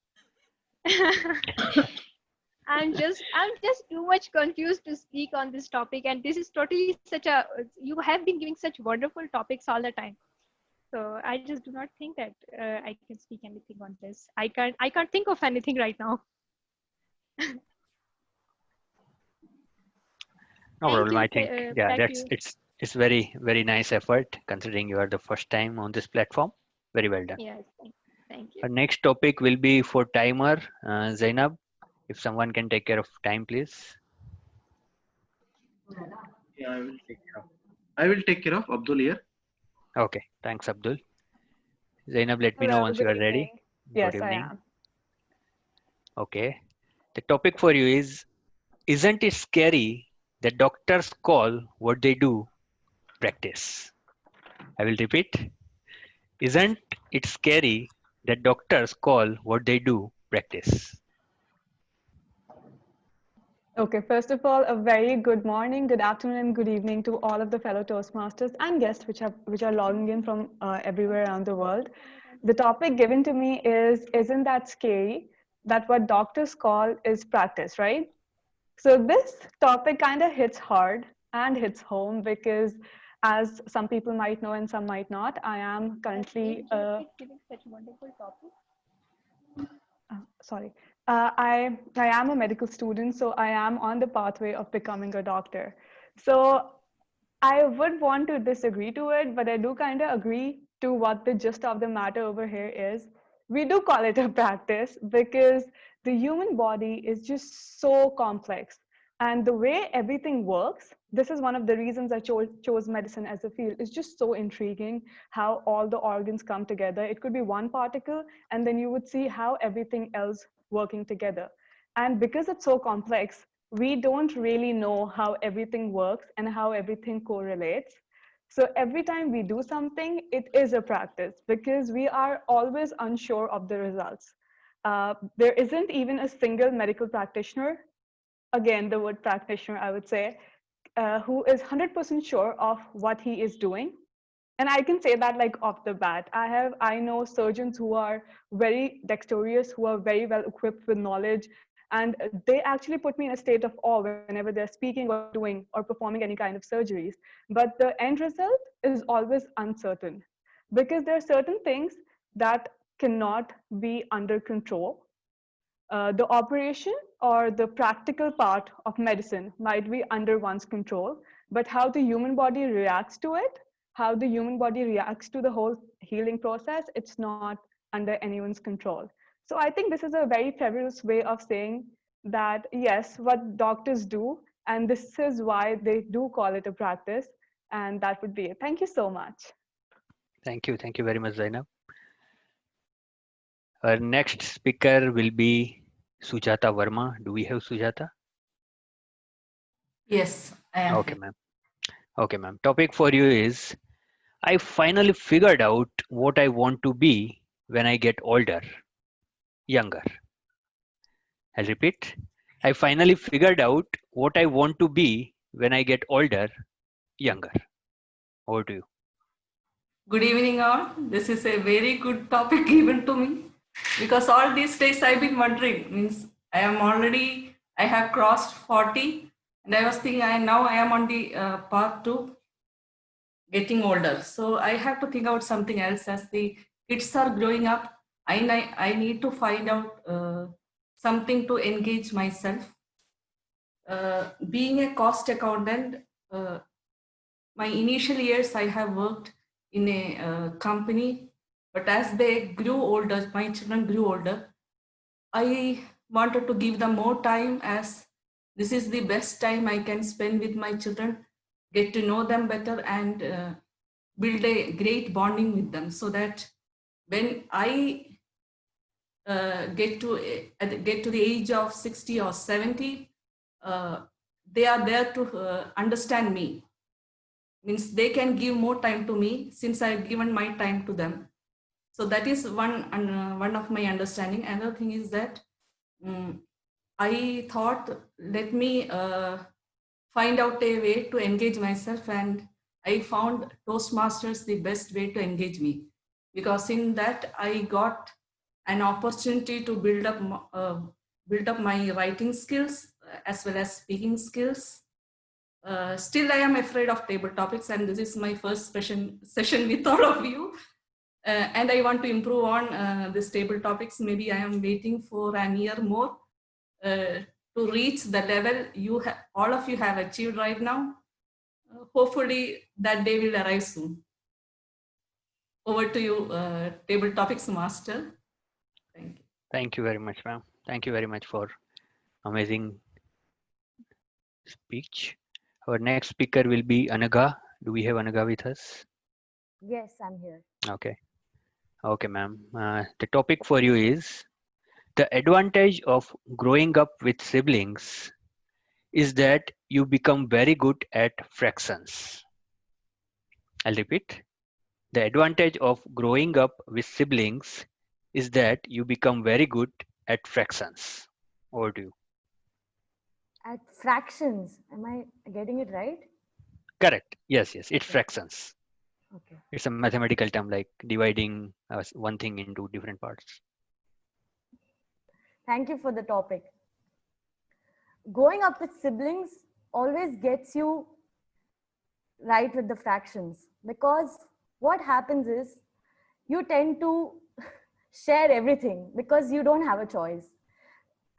I'm just too much confused to speak on this topic, and this is totally you have been giving such wonderful topics all the time. So I just do not think that I can speak anything on this. I can't think of anything right now. No problem. I think thank you. it's very nice effort considering you are the first time on this platform. Very well done. Yes, thank you. Our next topic will be for timer, Zainab. If someone can take care of time, please. Yeah, I will take care of Abdul here. Okay, thanks, Abdul. Zainab, let me know Hello, once you good are ready. evening. Yes, Good I evening. am. Okay. The topic for you is, isn't it scary that doctors call what they do practice? I will repeat. Isn't it scary that doctors call what they do practice? Okay, first of all, a very good morning, good afternoon, and good evening to all of the fellow Toastmasters and guests which are logging in from everywhere around the world. The topic given to me is, isn't that scary that what doctors call is practice, right? So this topic kind of hits hard and hits home because, as some people might know and some might not, I am currently Giving such wonderful topics. sorry. I am a medical student, so I am on the pathway of becoming a doctor. So I would want to disagree to it, but I do kind of agree to what the gist of the matter over here is. We do call it a practice because the human body is just so complex. And the way everything works, this is one of the reasons I chose medicine as a field. It's just so intriguing how all the organs come together. It could be one particle, and then you would see how everything else working together. And because it's so complex, we don't really know how everything works and how everything correlates. So every time we do something, it is a practice because we are always unsure of the results. There isn't even a single medical practitioner, again, the word practitioner, I would say, who is 100% sure of what he is doing. And I can say that like off the bat. I know surgeons who are very dexterous, who are very well equipped with knowledge, and they actually put me in a state of awe whenever they're speaking or doing or performing any kind of surgeries. But the end result is always uncertain, because there are certain things that cannot be under control. The operation or the practical part of medicine might be under one's control, but how the human body reacts to it, how the human body reacts to the whole healing process, it's not under anyone's control. So I think this is a very fabulous way of saying that, yes, what doctors do, and this is why they do call it a practice, and that would be it. Thank you so much. Thank you. Thank you very much, Zainab. Our next speaker will be Sujata Verma. Do we have Sujata? Yes, I am Okay, here. ma'am. Okay, ma'am. Topic for you is, I finally figured out what I want to be when I get older, younger. I'll repeat. I finally figured out what I want to be when I get older, younger. Over to you. Good evening, all. This is a very good topic given to me because all these days I've been wondering. Means I have crossed 40, and I was thinking, now I am on the path to getting older. So I have to think out something else as the kids are growing up. I need to find out something to engage myself. Being a cost accountant, uh, my initial years I have worked in a company, but as they grew older, my children grew older, I wanted to give them more time, as this is the best time I can spend with my children, get to know them better, and build a great bonding with them, so that when I get to the age of 60 or 70, they are there to understand me. Means they can give more time to me since I've given my time to them. So that is one of my understanding. Another thing is that I thought, let me find out a way to engage myself, and I found Toastmasters the best way to engage me, because in that I got an opportunity to build up my writing skills as well as speaking skills. Still, I am afraid of table topics, and this is my first session with all of you. And I want to improve on this table topics. Maybe I am waiting for an year more to reach the level all of you have achieved right now. Hopefully, that day will arrive soon. Over to you, table topics master. Thank you. Thank you very much, ma'am. Thank you very much for amazing speech. Our next speaker will be Anaga. Do we have Anaga with us? Yes, I'm here. Okay. Okay, ma'am. The topic for you is, the advantage of growing up with siblings is that you become very good at fractions. I'll repeat. The advantage of growing up with siblings is that you become very good at fractions. Over to you. At fractions, am I getting it right? Correct. Yes, yes. It's Okay. fractions. Okay. It's a mathematical term, like dividing one thing into different parts. Thank you for the topic. Growing up with siblings always gets you right with the fractions, because what happens is you tend to share everything because you don't have a choice.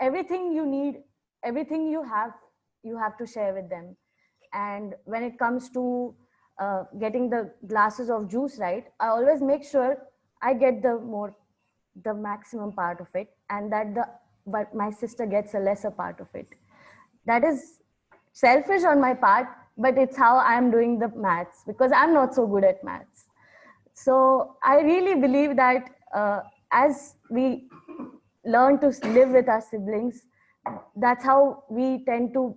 Everything you need, everything you have to share with them. And when it comes to getting the glasses of juice right, I always make sure I get the maximum part of it, and but my sister gets a lesser part of it. That is selfish on my part, but it's how I'm doing the maths, because I'm not so good at maths. So I really believe that as we learn to live with our siblings, that's how we tend to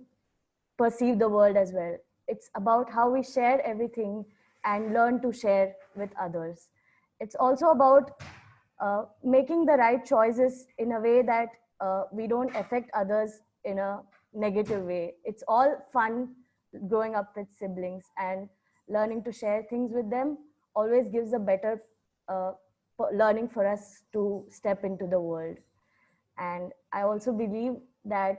perceive the world as well. It's about how we share everything and learn to share with others. It's also about making the right choices in a way that we don't affect others in a negative way. It's all fun growing up with siblings and learning to share things with them, always gives a better learning for us to step into the world. And I also believe that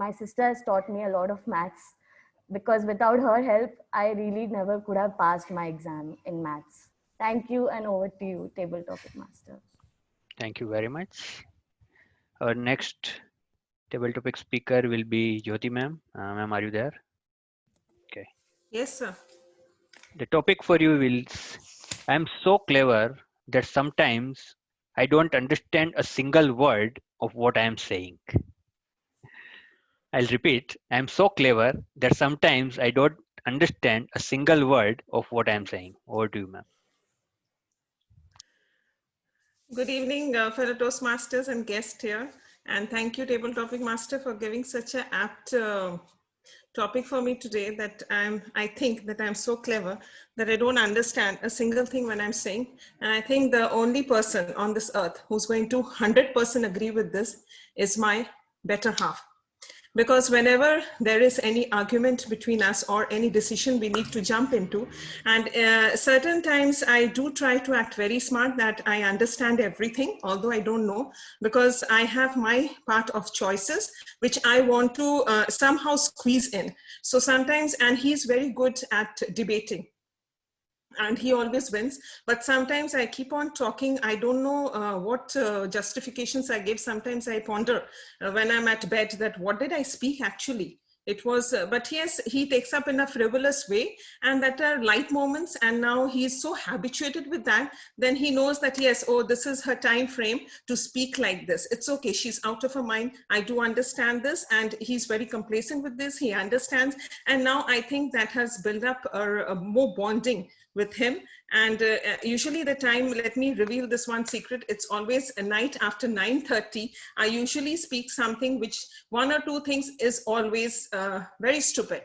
my sister has taught me a lot of maths, because without her help, I really never could have passed my exam in maths. Thank you, and over to you, Table Topic Master. Thank you very much. Our next table topic speaker will be Jyoti ma'am. Ma'am, are you there? Okay. Yes, sir. The topic for you is, I'm so clever that sometimes I don't understand a single word of what I am saying. I'll repeat, I'm so clever that sometimes I don't understand a single word of what I'm saying. Over to you, ma'am. Good evening, fellow Toastmasters and guests here. And thank you, Table Topic Master, for giving such an apt topic for me today, that I think that I'm so clever that I don't understand a single thing when I'm saying. And I think the only person on this earth who's going to 100% agree with this is my better half. Because whenever there is any argument between us or any decision we need to jump into, and certain times I do try to act very smart, that I understand everything, although I don't know, because I have my part of choices, which I want to somehow squeeze in. So sometimes, and he's very good at debating, and he always wins. But sometimes I keep on talking. I don't know what justifications I give. Sometimes I ponder when I'm at bed, that what did I speak actually? It was, but yes, he takes up in a frivolous way, and that are light moments. And now he's so habituated with that, then he knows that, yes, oh, this is her time frame to speak like this. It's okay, she's out of her mind. I do understand this, and he's very complacent with this. He understands. And now I think that has built up a more bonding with him. And usually the time, let me reveal this one secret, it's always a night after 9:30. I usually speak something which one or two things is always very stupid.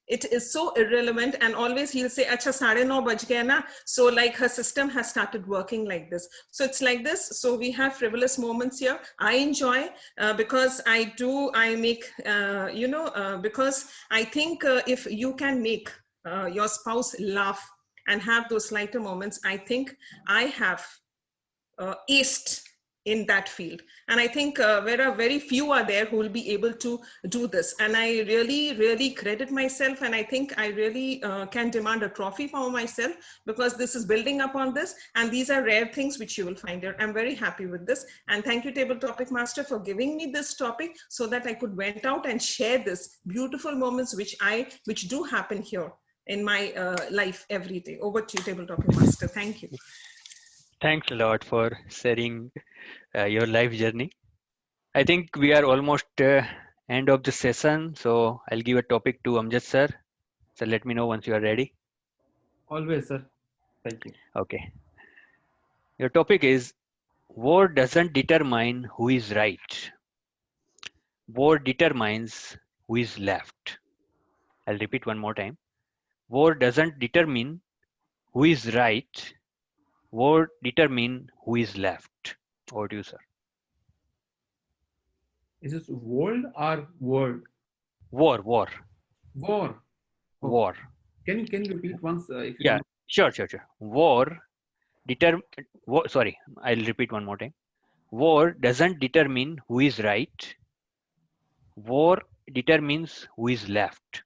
It is so irrelevant, and always he'll say, acha 9:30 baj gaya na. So like her system has started working like this. So it's like this. So we have frivolous moments here. I enjoy because I make, because I think if you can make your spouse laugh and have those lighter moments, I think I have aced in that field. And I think very few are there who will be able to do this. And I really, really credit myself. And I think I really can demand a trophy for myself, because this is building up on this. And these are rare things which you will find here. I'm very happy with this. And thank you, Table Topic Master, for giving me this topic so that I could went out and share this beautiful moments which do happen here in my life every day. Over to you, Table Topic Master. Thank you. Thanks a lot for sharing your life journey. I think we are almost end of the session, so I'll give a topic to Amjad sir. So let me know once you are ready. Always, sir. Thank you. Okay. Your topic is, war doesn't determine who is right. War determines who is left. I'll repeat one more time. War doesn't determine who is right. War determine who is left. Over to you, sir. Is this world or word? War. War. Okay. War. Can you repeat once? If you Yeah, don't... sure. War sorry, I'll repeat one more time. War doesn't determine who is right. War determines who is left.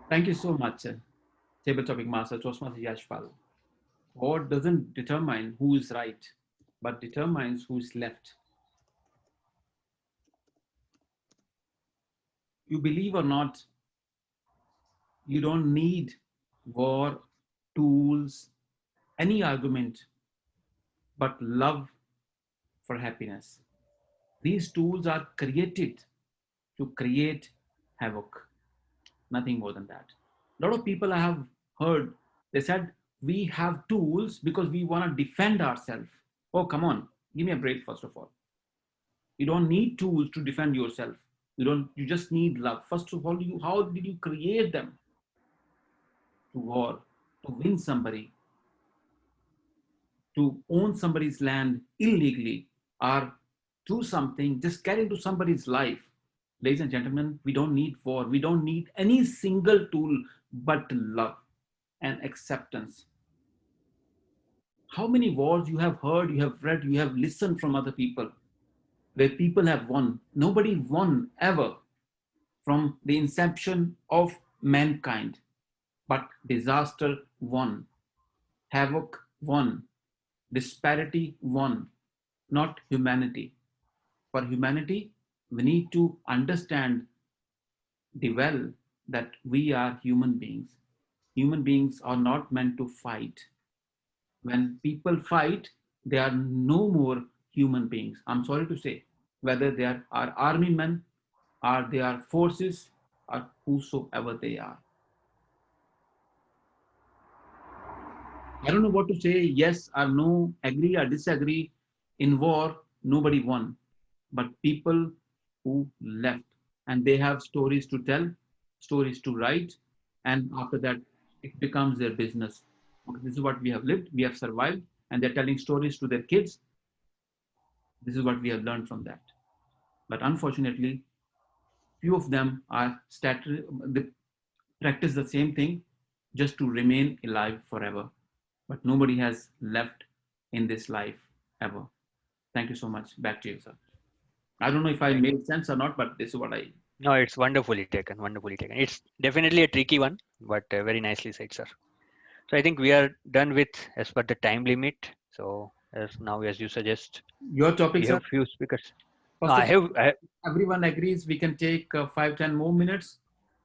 Thank you so much, Table Topic Master Toastmaster Yashpal. War doesn't determine who is right, but determines who is left. You believe or not, you don't need war, tools, any argument, but love for happiness. These tools are created to create havoc, nothing more than that. A lot of people I have heard, they said, we have tools because we want to defend ourselves. Oh, come on, give me a break, first of all. You don't need tools to defend yourself. You just need love. First of all, how did you create them? To war, to win somebody, to own somebody's land illegally, or do something, just get into somebody's life. Ladies and gentlemen, we don't need war. We don't need any single tool but love and acceptance. How many wars you have heard, you have read, you have listened from other people where people have won? Nobody won ever from the inception of mankind, but disaster won, havoc won, disparity won, not humanity. For humanity, we need to understand the well that we are human beings. Human beings are not meant to fight. When people fight, they are no more human beings. I'm sorry to say, whether they are army men, or they are forces, or whosoever they are. I don't know what to say, yes or no, agree or disagree. In war, nobody won, but people who left, and they have stories to tell, stories to write, and after that, it becomes their business. Okay, this is what we have lived, we have survived, and they're telling stories to their kids. This is what we have learned from that. But unfortunately, few of them they practice the same thing just to remain alive forever. But nobody has left in this life ever. Thank you so much. Back to you, sir. I don't know if I made sense or not, but this is what I. No, it's wonderfully taken. Wonderfully taken. It's definitely a tricky one, but very nicely said, sir. So I think we are done with as per the time limit. So as now, as you suggest, Your topic, we sir. have few speakers. No, First of all, everyone agrees we can take 5-10 more minutes,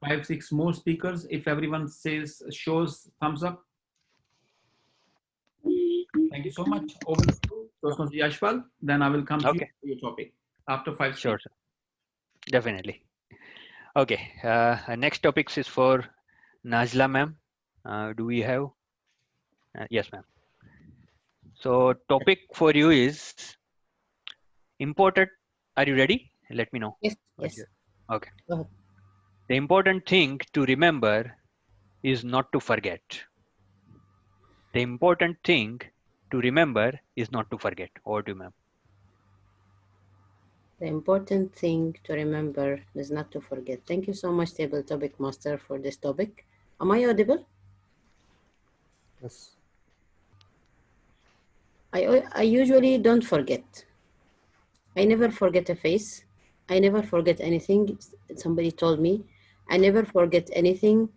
5-6 more speakers. If everyone shows thumbs up. Thank you so much. Over to you, Toastmaster Yashpal. Then I will come to you for your topic after 5 Sure, speakers. sir. Definitely. Okay. Next topics is for Najla ma'am. Do we have? Yes, ma'am. So topic for you is important. Are you ready? Let me know. Yes, yes. Okay. Go ahead. The important thing to remember is not to forget. The important thing to remember is not to forget. Over to you, ma'am. The important thing to remember is not to forget. Thank you so much, Table Topic Master, for this topic. Am I audible? Yes. I usually don't forget. I never forget a face. I never forget anything somebody told me. I never forget anything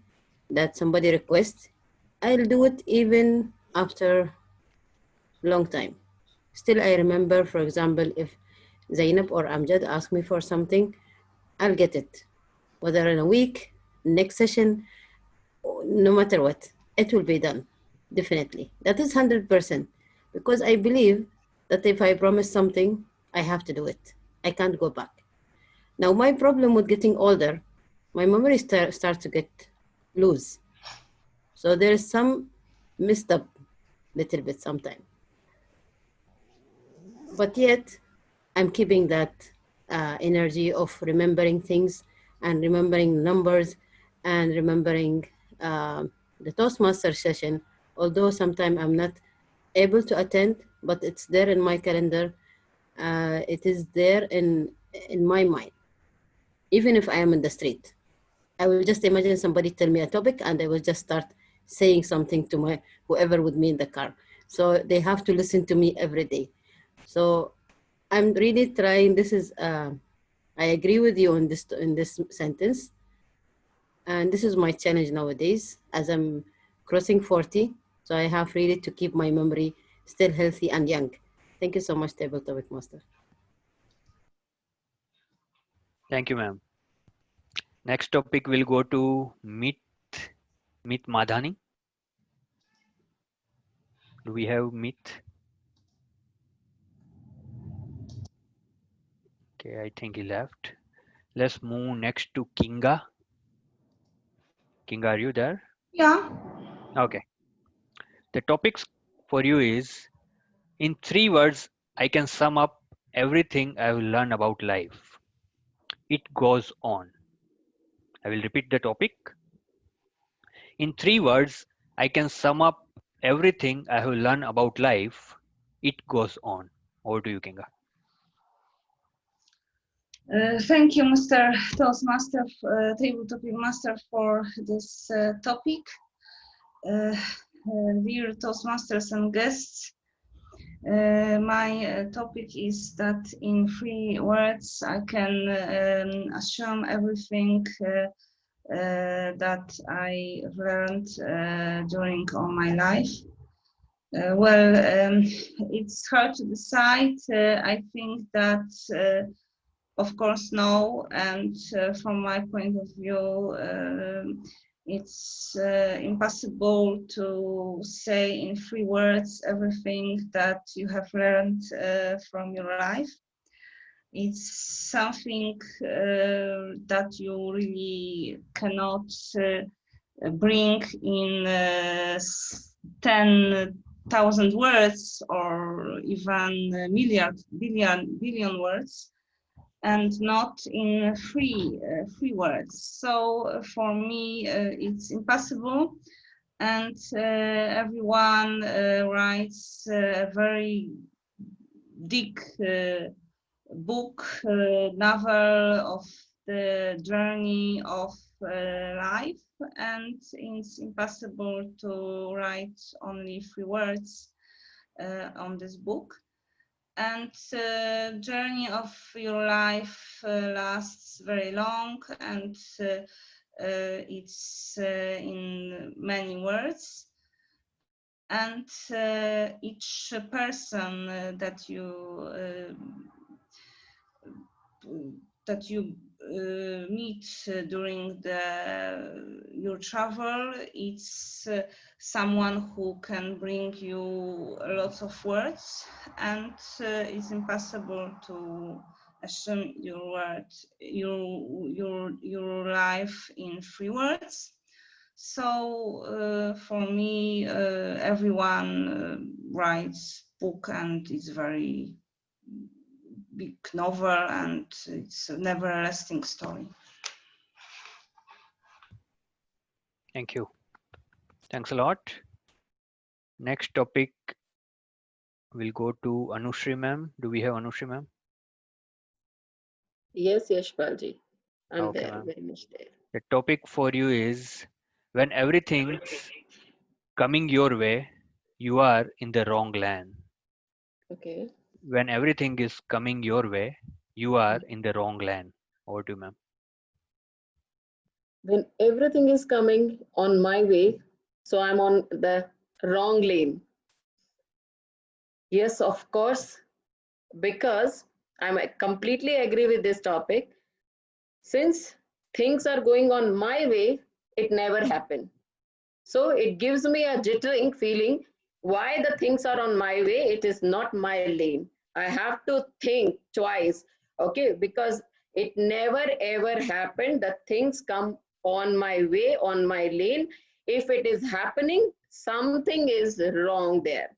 that somebody requests. I'll do it even after long time. Still, I remember, for example, if Zainab or Amjad ask me for something, I'll get it. Whether in a week, next session, no matter what, it will be done. Definitely. That is 100%. Because I believe that if I promise something, I have to do it. I can't go back. Now, my problem with getting older, my memory starts to get loose. So there is some messed up little bit sometimes. But yet, I'm keeping that energy of remembering things and remembering numbers and remembering the Toastmaster session, although sometimes I'm not able to attend, but it's there in my calendar. It is there in my mind. Even if I am in the street, I will just imagine somebody tell me a topic and I will just start saying something to my whoever with me in the car. So they have to listen to me every day. So I'm really trying. This is I agree with you on this in this sentence, and this is my challenge nowadays as I'm crossing 40. So I have really to keep my memory still healthy and young. Thank you so much, Table Topic Master. Thank you, ma'am. Next topic will go to Meet Madhani. Do we have Meet? Okay, I think he left. Let's move next to Kinga. Kinga, are you there? Yeah. Okay. The topics for you is, in 3 words, I can sum up everything I've learned about life. It goes on. I will repeat the topic. In 3 words, I can sum up everything I have learned about life. It goes on. Over to you, Kinga. Thank you, Mr. Toastmaster, Table Topic Master, for this topic. Dear Toastmasters and guests, my topic is that in 3 words I can assume everything that I learned during all my life. It's hard to decide. I think that, of course, no. And from my point of view, it's impossible to say in 3 words everything that you have learned from your life. It's something that you really cannot bring in 10,000 words or even billion words, and not in three words. So for me, it's impossible. And everyone writes a very big book, novel of the journey of life, and it's impossible to write only 3 words on this book. And journey of your life lasts very long, and it's in many words. And each person that you meet during your travel, it's someone who can bring you lots of words, and it's impossible to assume your life in 3 words. So for me, everyone writes book, and it's very big novel, and it's a never-lasting story. Thank you. Thanks a lot. Next topic will go to Anushri ma'am. Do we have Anushri ma'am? Yes, Yashpalji. I'm Okay, there, ma'am. very much there. The topic for you is when everything's coming your way, you are in the wrong land. Okay. When everything is coming your way, you are in the wrong land. Over to you, ma'am. When everything is coming on my way, so I'm on the wrong lane. Yes, of course, because I completely agree with this topic. Since things are going on my way, it never happened. So it gives me a jittering feeling why the things are on my way, it is not my lane. I have to think twice, okay, because it never ever happened that things come on my way, on my lane. If it is happening, something is wrong there,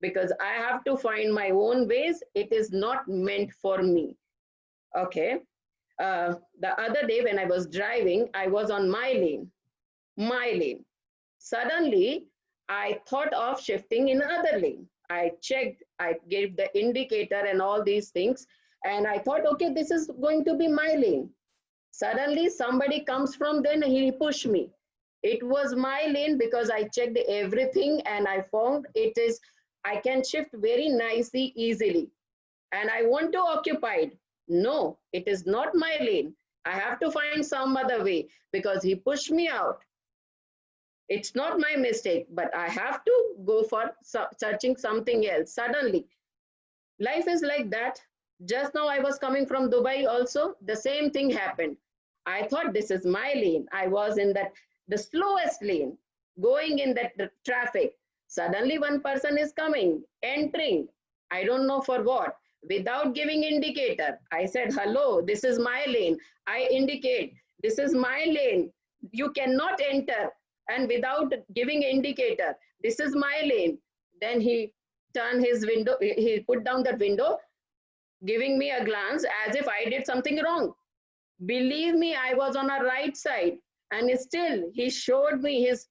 because I have to find my own ways. It is not meant for me. Okay. The other day when I was driving, I was on my lane, my lane. Suddenly, I thought of shifting in other lane. I checked, I gave the indicator and all these things, and I thought, okay, this is going to be my lane. Suddenly, somebody comes from then, he pushed me. It was my lane because I checked everything and I found it is, I can shift very nicely, easily. And I want to occupy it. No, it is not my lane. I have to find some other way because he pushed me out. It's not my mistake, but I have to go for searching something else. Suddenly, life is like that. Just now I was coming from Dubai also, the same thing happened. I thought this is my lane. I was in the slowest lane, going in the traffic. Suddenly one person is coming, entering. I don't know for what. Without giving indicator, I said, hello, this is my lane. I indicate, this is my lane. You cannot enter. And without giving indicator, this is my lane. Then he turned his window, he put down that window, giving me a glance as if I did something wrong. Believe me, I was on a right side, and still he showed me his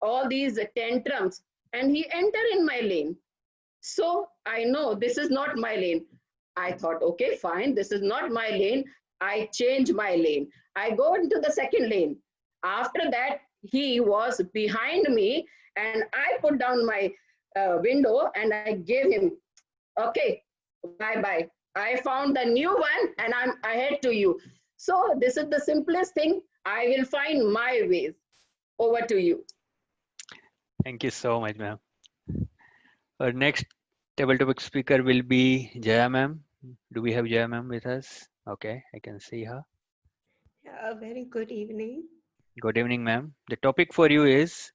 all these tantrums, and he entered in my lane. So I know this is not my lane. I thought, okay, fine, this is not my lane. I change my lane. I go into the second lane. After that, he was behind me, and I put down my window and I gave him, okay, bye bye. I found the new one and I'm ahead to you. So, this is the simplest thing. I will find my ways. Over to you. Thank you so much, ma'am. Our next table topic speaker will be Jaya ma'am. Do we have Jaya ma'am with us? Okay, I can see her. A very good evening. Good evening, ma'am. The topic for you is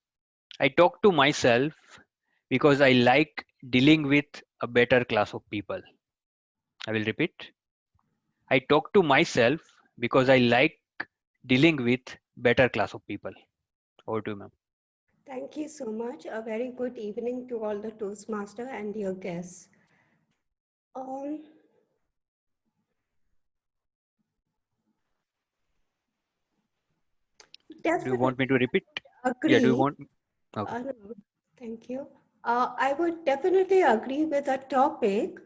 I talk to myself because I like dealing with a better class of people. I will repeat. I talk to myself because I like dealing with better class of people. Over to you, ma'am. Thank you so much. A very good evening to all the Toastmaster and your guests. Um, Do you want me to Definitely repeat? Yeah, do you agree. want? Okay. No, thank you. I would definitely agree with that topic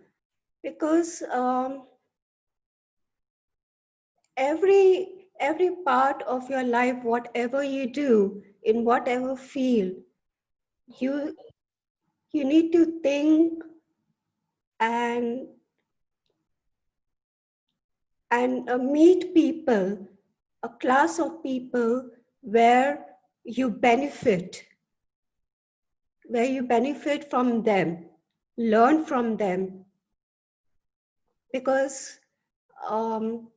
because every part of your life, whatever you do, in whatever field, you you need to think and meet people, a class of people where you benefit, from them, learn from them, because um,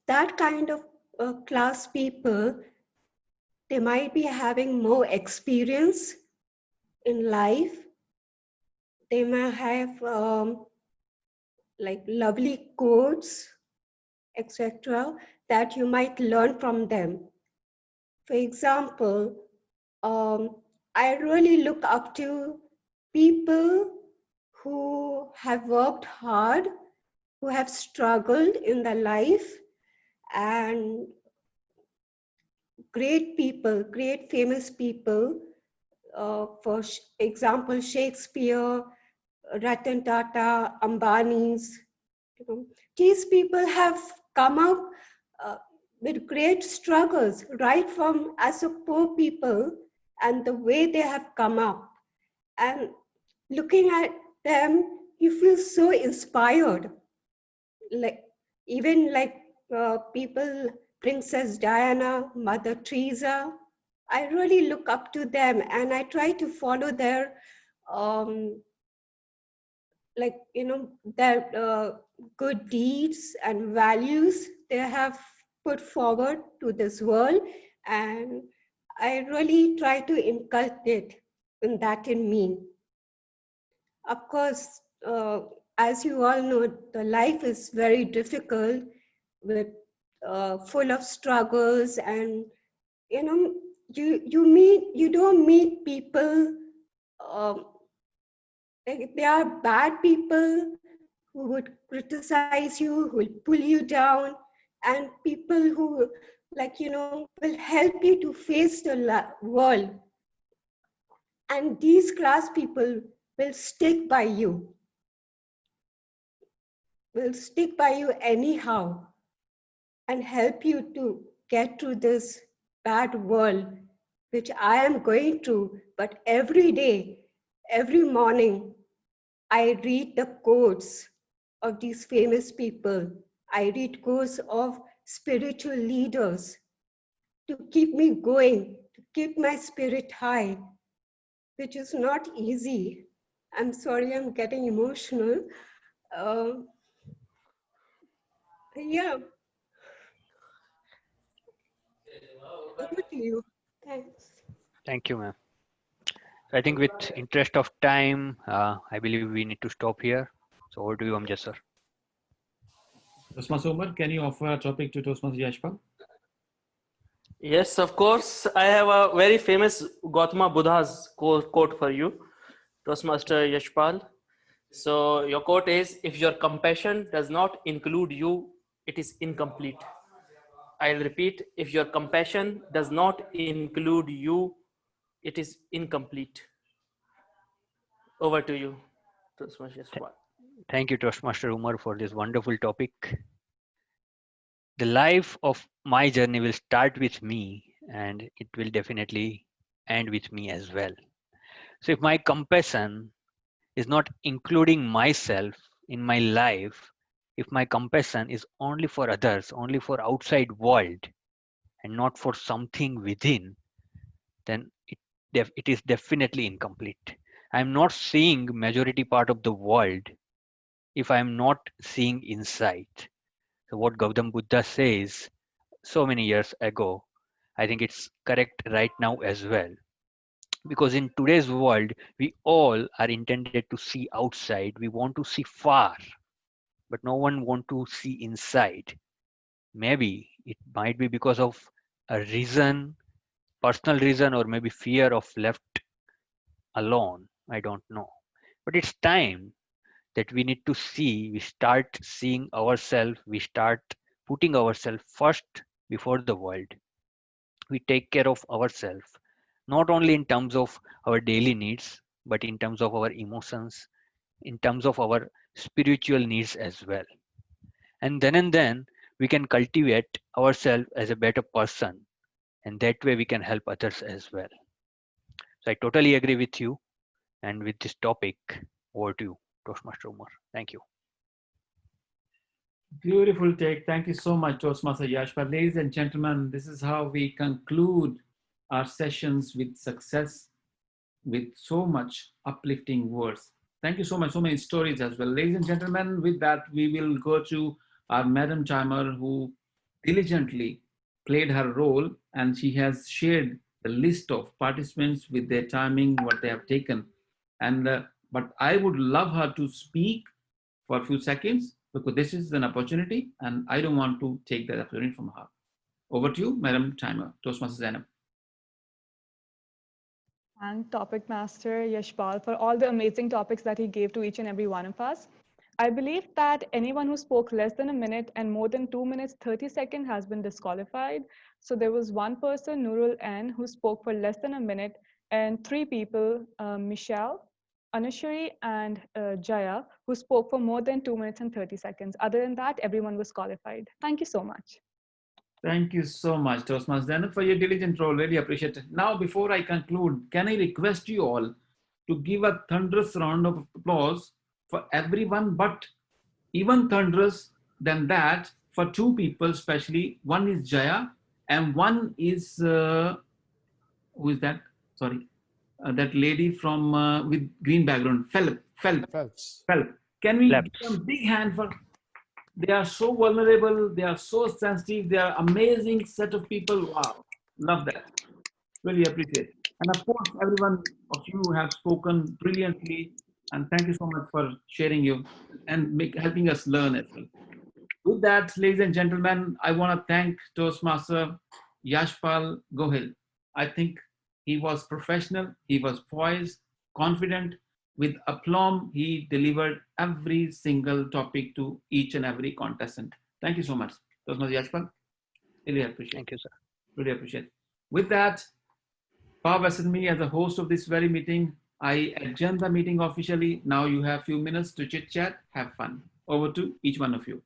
that kind of class people, they might be having more experience in life. They may have like lovely quotes, etc., that you might learn from them. For example, I really look up to people who have worked hard, who have struggled in their life, and great people, great famous people. For example, Shakespeare, Ratan Tata, Ambani's. These people have come up with great struggles, right from as a poor people, and the way they have come up. And looking at them, you feel so inspired. Like even like people, Princess Diana, Mother Teresa. I really look up to them, and I try to follow their um, their good deeds and values they have put forward to this world, and I really try to inculcate that in me. Of course, as you all know, the life is very difficult, with full of struggles, and you don't meet people, um, like they are bad people who would criticize you, who will pull you down, and people who will help you to face the world. And these class people will stick by you, anyhow, and help you to get through this bad world, which I am going through. But every day, every morning, I read the quotes of these famous people. I read quotes of spiritual leaders to keep me going, to keep my spirit high, which is not easy. I'm sorry, I'm getting emotional. Uh, yeah, over to you. Thanks. Thank you, ma'am. I think with interest of time, I believe we need to stop here. So over to you, Amjad sir. Toastmaster Umar, can you offer a topic to Toastmaster Yashpal? Yes, of course. I have a very famous Gautama Buddha's quote for you, Toastmaster Yashpal. So your quote is, if your compassion does not include you, it is incomplete. I'll repeat, if your compassion does not include you, it is incomplete. Over to you, Toastmaster Yashpal. Thank you, Toastmaster Umar, for this wonderful topic. The life of my journey will start with me and it will definitely end with me as well. So if my compassion is not including myself in my life, if my compassion is only for others, only for outside world and not for something within, then it is definitely incomplete. I'm not seeing majority part of the world if I'm not seeing inside. So what Gautam Buddha says so many years ago, I think it's correct right now as well. Because in today's world, we all are intended to see outside. We want to see far, but no one want to see inside. Maybe it might be because of a reason, personal reason, or maybe fear of left alone. I don't know. But it's time that we need to see, we start seeing ourselves, we start putting ourselves first before the world. We take care of ourselves, not only in terms of our daily needs, but in terms of our emotions, in terms of our spiritual needs as well. And then we can cultivate ourselves as a better person, and that way we can help others as well. So I totally agree with you. And with this topic, over to you, Toastmaster Umar. Thank you. Beautiful take. Thank you so much, Toastmaster Yashpal. Ladies and gentlemen, this is how we conclude our sessions with success, with so much uplifting words. Thank you so much. So many stories as well. Ladies and gentlemen, with that, we will go to our Madam Timer who diligently played her role, and she has shared the list of participants with their timing, what they have taken. And but I would love her to speak for a few seconds because this is an opportunity and I don't want to take that opportunity from her. Over to you, Madam Timer, Toastmaster Zainab. And Topic Master Yashpal for all the amazing topics that he gave to each and every one of us. I believe that anyone who spoke less than a minute and more than 2 minutes 30 seconds has been disqualified. So there was one person, Nurul N, who spoke for less than a minute, and 3 people, Michelle, Anushri, and Jaya, who spoke for more than 2 minutes and 30 seconds. Other than that, everyone was qualified. Thank you so much. Thank you so much, Toastmaster Zainab, for your diligent role. Really appreciate it. Now, before I conclude, can I request you all to give a thunderous round of applause for everyone, but even thunderous than that for 2 people, especially. One is Jaya, and one is who is that? Sorry, that lady from with green background, Phelps. Can we give them a big hand for? They are so vulnerable. They are so sensitive. They are amazing set of people. Wow, love that. Really appreciate. And of course, everyone of you have spoken brilliantly. And thank you so much for sharing you and helping us learn as well. With that, ladies and gentlemen, I want to thank Toastmaster Yashpal Gohil. I think he was professional, he was poised, confident. With aplomb, he delivered every single topic to each and every contestant. Thank you so much, Toastmaster Yashpal. Really appreciate it. Thank you, sir. Really appreciate it. With that, Bob vested me as a host of this very meeting. I adjourn the meeting officially. Now you have a few minutes to chit chat, have fun. Over to each one of you.